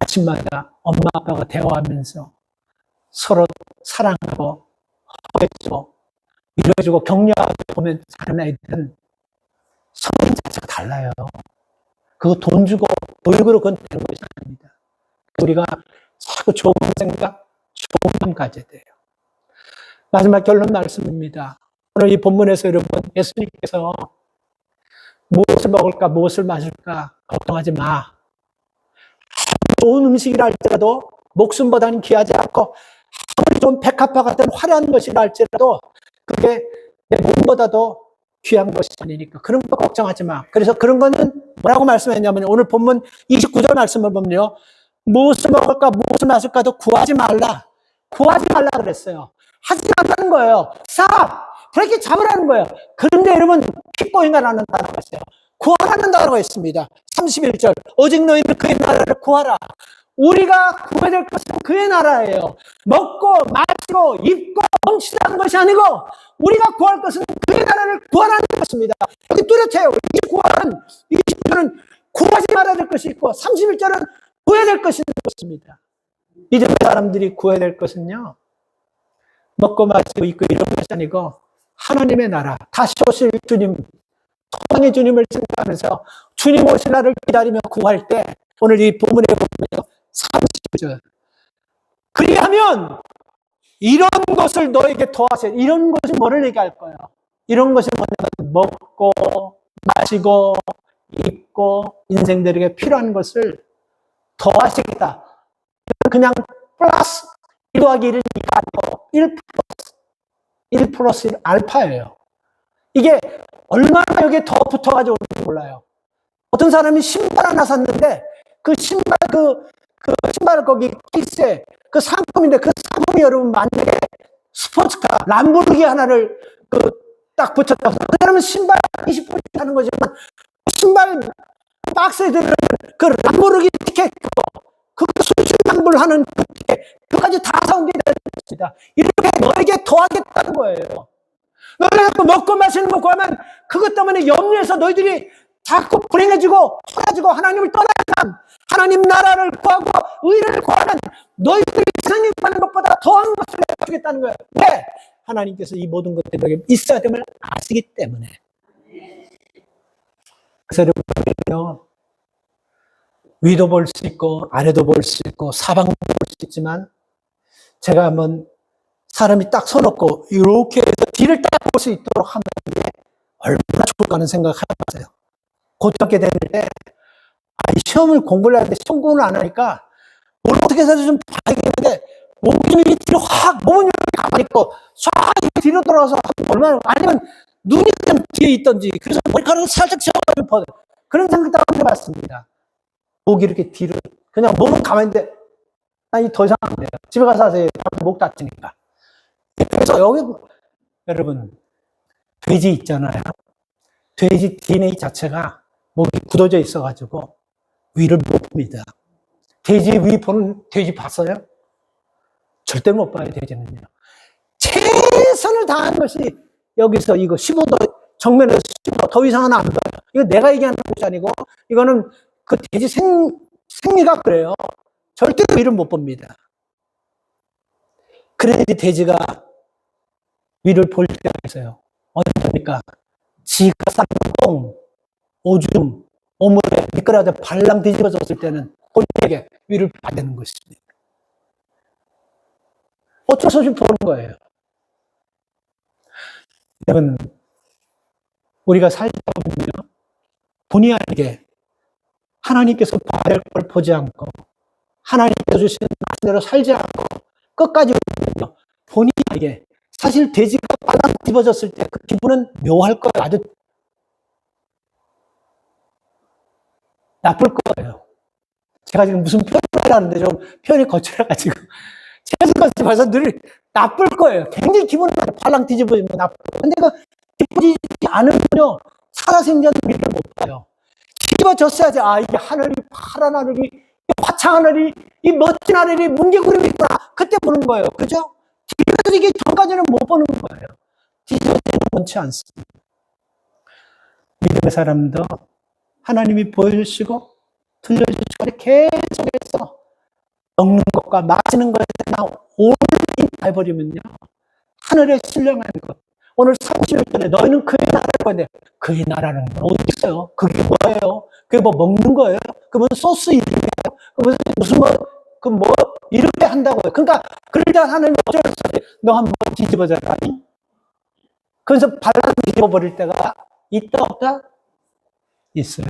아침마다 엄마 아빠가 대화하면서 서로 사랑하고 허해주고 밀어주고 격려하고 보면 다른 아이들은 성인 자체가 달라요. 그거 돈 주고 노력으로 그건 되는 것이 아닙니다. 우리가 자꾸 좋은 생각, 좋은 마음 가져야 돼요. 마지막 결론 말씀입니다. 오늘 이 본문에서 여러분 예수님께서 무엇을 먹을까 무엇을 마실까 걱정하지 마. 좋은 음식이라 할지라도 목숨보다는 귀하지 않고 아무리 좀 백합화 같은 화려한 것이라 할지라도 그게 내 몸보다도 귀한 것이 아니니까 그런 거 걱정하지 마. 그래서 그런 거는 뭐라고 말씀했냐면 오늘 본문 29절 말씀을 보면요. 무엇을 먹을까 무엇을 마실까도 구하지 말라. 구하지 말라 그랬어요. 하지 말라는 거예요. stop! 그렇게 잡으라는 거예요. 그런데 여러분 킥보잉가라는 단어가 있어요. 구하라는 단어가 있습니다. 31절 오직 너희는 그의 나라를 구하라. 우리가 구해야 될 것은 그의 나라예요. 먹고 마시고 입고 넘치자는 것이 아니고 우리가 구할 것은 그의 나라를 구하라는 것입니다. 여기 뚜렷해요. 29절은 구하지 말아야 될 것이 있고 31절은 구해야 될 것이 있는 것입니다. 이제 사람들이 구해야 될 것은요. 먹고 마시고 입고 이런 것이 아니고 하나님의 나라, 다시 오실 주님, 소망의 주님을 생각하면서 주님 오실 날을 기다리며 구할 때 오늘 이 본문에 보면 30절 그리하면 이런 것을 너에게 더하세요. 이런 것이 뭐를 얘기할 거예요? 이런 것이 뭐냐면 먹고 마시고 입고 인생들에게 필요한 것을 더하시겠다. 그냥 플러스 1 더하기 1은 2가 아니고 1 플러스 1 알파예요. 이게 얼마나 여기에 더 붙어가지고 오는지 몰라요. 어떤 사람이 신발 하나 샀는데 그 신발 신발 거기 케이스에 그 상품인데 그 상품이 여러분 만약에 스포츠카 람보르기 하나를 딱 붙였다고 그 사람은 신발 20불 하는 거지만 신발 박스에 들어있는 그 람보르기 티켓 그 수십만불 하는 그 티켓 그까지 다 사온 게 됩니다. 이렇게 너에게 더하겠다는 거예요. 너희가 먹고 마시는 거 구하면 그것 때문에 염려해서 너희들이 자꾸 불행해지고 허해지고 하나님을 떠나는 삶, 하나님 나라를 구하고 의를 구하면 너희들이 세상에 구하는 것보다 더한 것을 주겠다는 거예요. 왜? 하나님께서 이 모든 것들이 너에게 있어야 됨을 아시기 때문에. 그래서 여러분요 위도 볼 수 있고 아래도 볼 수 있고 사방도 볼 수 있지만 제가 한번 사람이 딱 서놓고 이렇게 해서 뒤를 딱 볼 수 있도록 하면 이게 얼마나 좋을까 하는 생각을 해봤어요. 고등학교 다닐 때 이 시험을 공부를 하는데 시험 공부를 안 하니까 뭘 어떻게 해서 좀 봐야겠는데 몸이 뒤로 확 몸은 이렇게 가만히 있고 쫙 뒤로 돌아가서 얼마나 아니면 눈이 그냥 뒤에 있던지 그래서 머리카락을 살짝 쥐어가지고 그런 생각도 한번 해봤습니다. 목이 이렇게 뒤로 그냥 몸은 가만히 있는데 아니 더 이상 안 돼요. 집에 가서 하세요. 목 다치니까. 그래서 여기 여러분 돼지 있잖아요. 돼지 DNA 자체가 목이 굳어져 있어가지고 위를 못 봅니다. 돼지 위 보는 돼지 봤어요? 절대 못 봐요. 돼지는요. 최선을 다한 것이 여기서 이거 15도 정면에서 씹어. 더 이상은 안 봐요. 이거 내가 얘기하는 것이 아니고, 이거는 그 돼지 생리가 그래요. 절대로 위를 못 봅니다. 그래야지 돼지가 위를 볼 때가 있어요. 어떻습니까? 지가 싼 똥, 오줌, 오물에 미끄러져 발랑 뒤집어졌을 때는 본인에게 위를 받는 것입니다. 어쩔 수 없이 보는 거예요. 여러분, 우리가 살다 보면요, 본의 아니게 하나님께서 봐야 될 걸 보지 않고 하나님께서 주신 말씀대로 살지 않고 끝까지 보면요, 본의 아니게 사실 돼지가 발랑 뒤집어졌을 때 그 기분은 묘할 거예요. 아주 나쁠 거예요. 제가 지금 무슨 표현을 하는데 좀 표현이 거칠어가지고 제가 벌써 늘 나쁠 거예요. 굉장히 기분이 발랑 뒤집어지면 나쁠 거예요. 근데 그 뒤집어지지 않으면요, 살아생전 미래를 못 봐요. 뒤집어졌어야지, 아, 이게 하늘이 파란 하늘이, 이 화창한 하늘이, 이 멋진 하늘이 뭉게구름이 있구나. 그때 보는 거예요. 그죠? 뒤집어지기 전까지는 못 보는 거예요. 뒤집어지는 원치 않습니다. 믿음의 사람도 하나님이 보여주시고 들려주시고 계속해서 먹는 것과 마시는 것에 올인 해버리면요, 하늘의 신령한 것. 오늘 31절에 너희는 그의 나라를 건데, 그의 나라는 건 어디 있어요? 그게 뭐예요? 그게 뭐 먹는 거예요? 그 무슨 소스 이름이에요? 그 무슨 이렇게 한다고요. 그러니까 그럴 때 하나님이 어쩔 수 없이 너 한번 뒤집어져라. 그래서 발랑 뒤집어버릴 때가 있다 없다? 있어요.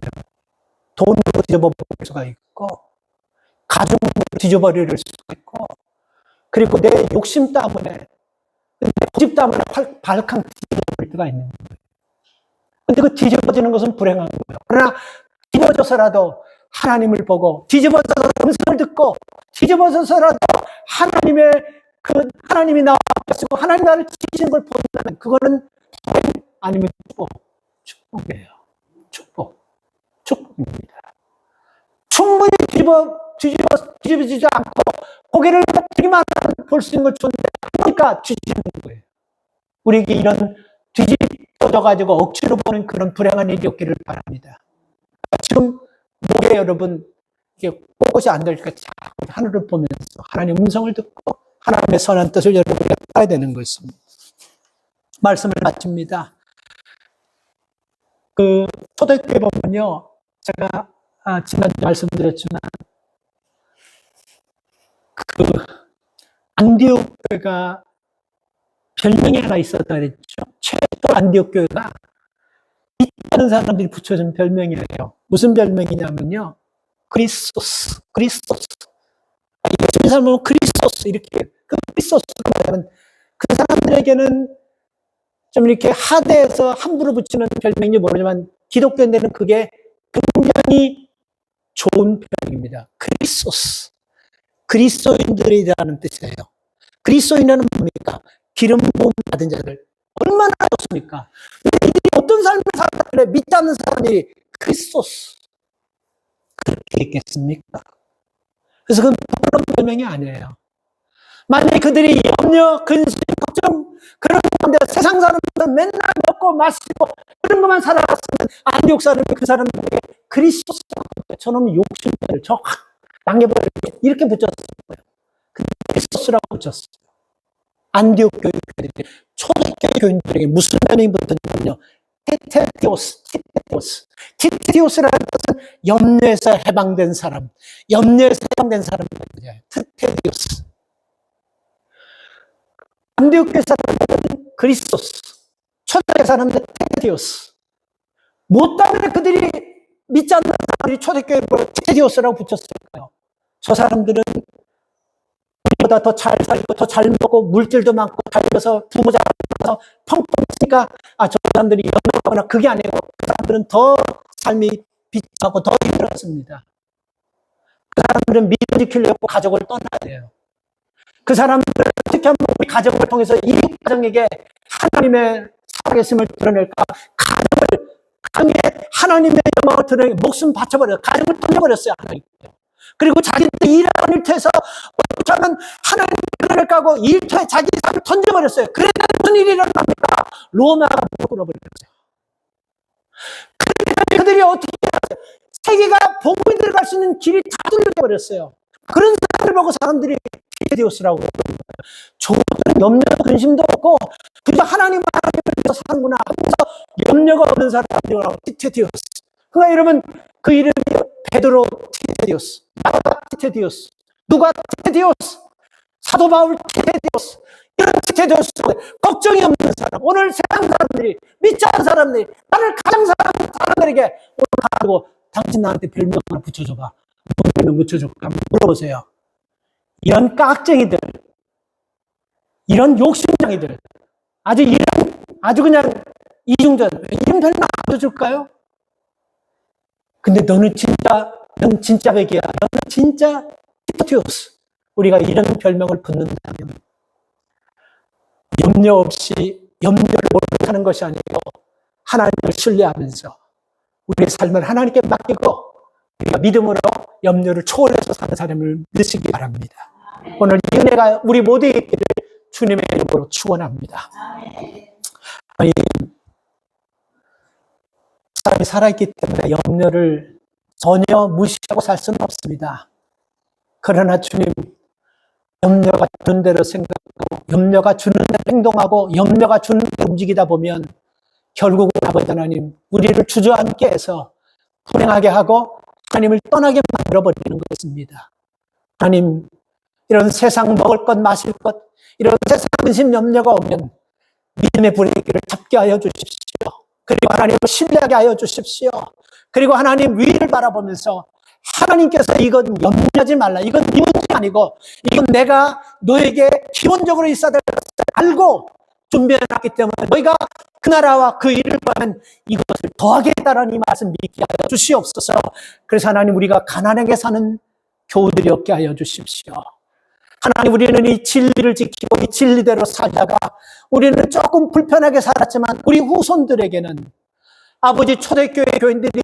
돈으로 뒤집어버릴 수가 있고, 가족으로 뒤집어버릴 수가 있고, 그리고 내 욕심 때문에, 내 고집 때문에 발칵 뒤집어버릴 때가 있는 거예요. 근데 그 뒤집어지는 것은 불행한 거예요. 그러나 뒤집어져서라도 하나님을 보고, 뒤집어져서 음성을 듣고, 뒤집어져서라도 하나님이 나와 계시고 하나님 나를 지키시는 걸 본다면 그거는 불행 아니면 축복이에요. 축복입니다. 충분히 뒤집어지지 않고 고개를 들기만 볼 수 있는 걸 줬는데 그러니까 뒤집는 거예요. 우리에게 이런 뒤집어져가지고 억지로 보는 그런 불행한 일이 없기를 바랍니다. 지금 목에 여러분 이게 곳곳이 안 될까 자꾸 하늘을 보면서 하나님 음성을 듣고 하나님의 선한 뜻을 여러분이 알아야 되는 것입니다. 말씀을 마칩니다. 그 초대교회 보면요, 제가 지난주 말씀드렸지만 그 안디옥 교회가 별명이 하나 있었다 그랬죠. 최초 안디옥 교회가 있다는 사람들이 붙여준 별명이에요. 무슨 별명이냐면요, 그리스도스. 예수님 삶은 그리스도스, 이렇게 그 그리스도스가 말하면 그 사람들에게는 좀 이렇게 하대해서 함부로 붙이는 별명인지 모르지만 기독교인들은 그게 굉장히 좋은 별명입니다. 그리스도스. 그리스도인들이라는 뜻이에요. 그리스도인은 뭡니까? 기름 부음 받은 자들. 얼마나 좋습니까? 근데 이들이 어떤 삶을 살았길래 믿지 않는 사람이 그리스도스. 그렇게 있겠습니까? 그래서 그건 그런 별명이 아니에요. 만약에 그들이 염려, 근심, 걱정, 그런 건데 세상 사람들은 맨날 먹고 마시고 그런 것만 살아갔으면 안디옥 사람이 그 사람들에게 그리스도스라고 저놈 욕심을 저 확 망해버려 이렇게 붙였을 거예요. 근데 그리스도스라고 붙였어요. 안디옥 교인들에게, 초대교회 교인들에게 무슨 변명이 붙었냐면요, 티테디오스라는 것은 염려에서 해방된 사람, 염려에서 해방된 사람이에요. 티테디오스. 안디옥 교회 사람들은 그리스도스, 초대교회 사람들은 티테디오스. 뭐 때문에 그들이 믿지 않는 사람들이 초대교회를 티테디오스라고 붙였을까요? 저 사람들은 우리보다 더 잘 살고 더 잘 먹고 물질도 많고 달려서 부모 잡아서 펑펑 쓰니까 저 사람들이 염려하거나 그게 아니고 그 사람들은 더 삶이 비참하고 더 힘들었습니다. 그 사람들은 믿음 지키려고 가족을 떠나야 돼요. 그 사람들은 어떻게 하면 우리 가족을 통해서 이 가정에게 하나님의 살아계심을 드러낼까? 가정에 하나님의 영광을 드러내기 목숨 바쳐버려요. 가정을 던져버렸어요, 하나님. 그리고 자기들 일하는 일터에서 어떻게 하면 하나님을 드러낼까 하고 일터에 자기 삶을 던져버렸어요. 그래서 무슨 일이 일어납니까? 로마가 무릎 꿇어버렸어요. 그들이 어떻게 해요? 세계가 복음이 들어갈 수 있는 길이 다 뚫려져 버렸어요. 그런 사람을 보고 사람들이 디오스라고 그러는 거예요. 저들은 염려도 근심도 없고 그저 하나님을 위해서 사는구나 하면서 염려가 없는 사람들이라고 티테디오스. 그러니까 여러분 그 이름이 베드로 티테디오스, 나가 티테디오스, 누가 티테디오스, 사도 바울 티테디오스. 이런 티테디오스, 걱정이 없는 사람. 오늘 세상 사람들이, 믿지 않는 사람들이, 나를 가장 사랑하는 사람들에게 오늘 가지고 당신 나한테 별명 하나 붙여줘봐. 뭔 별명 붙여줄까? 한번 물어보세요. 이런 깍쟁이들, 이런 욕심쟁이들, 아주 그냥 이중전, 이런 별명 안 붙여줄까요? 근데 넌 진짜 백이야. 너는 진짜 티테디오스. 우리가 이런 별명을 붙는다면 염려 없이 염려를 못하는 것이 아니고 하나님을 신뢰하면서 우리의 삶을 하나님께 맡기고 우리가 믿음으로 염려를 초월해서 사는 사람을 믿으시기 바랍니다. 오늘 이 은혜가 우리 모두에게 있기를 주님의 이름으로 축원합니다. 아니, 사람이 살아있기 때문에 염려를 전혀 무시하고 살 수는 없습니다. 그러나 주님, 염려가 주는 대로 생각하고 염려가 주는 대로 행동하고 염려가 주는 대로 움직이다 보면 결국은 아버지 하나님 우리를 주저앉게 해서 불행하게 하고 하나님을 떠나게 만들어버리는 것입니다. 하나님, 이런 세상 먹을 것 마실 것 이런 세상 근심 염려가 오면 믿음의 불행길을 잡게 하여 주십시오. 그리고 하나님을 신뢰하게 하여 주십시오. 그리고 하나님 위를 바라보면서 하나님께서 이건 염려하지 말라. 이건 네 문제가 아니고 이건 내가 너에게 기본적으로 있어야 될 것을 알고 준비해놨기 때문에 너희가 그 나라와 그 일을 구하면 이것을 더하겠다라는 이 말씀 믿게 하여 주시옵소서. 그래서 하나님 우리가 가난하게 사는 교우들이 없게 하여 주십시오. 하나님 우리는 이 진리를 지키고 이 진리대로 살다가 우리는 조금 불편하게 살았지만 우리 후손들에게는 아버지 초대교회 교인들이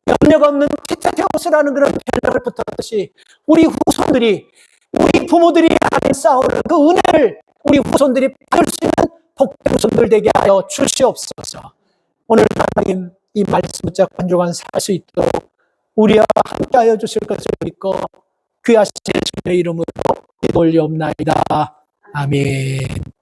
염려가 없는 티테테오스라는 그런 별명을 붙었듯이 우리 후손들이 우리 부모들이 하나님 싸우는 그 은혜를 우리 후손들이 받을 수 있는 복된 후손들 되게 하여 주시옵소서. 오늘 하나님 이 말씀 붙잡고 한 주간 살 수 있도록 우리와 함께 하여 주실 것을 믿고 귀하신 주의 이름으로 기도 올리옵나이다. 아멘.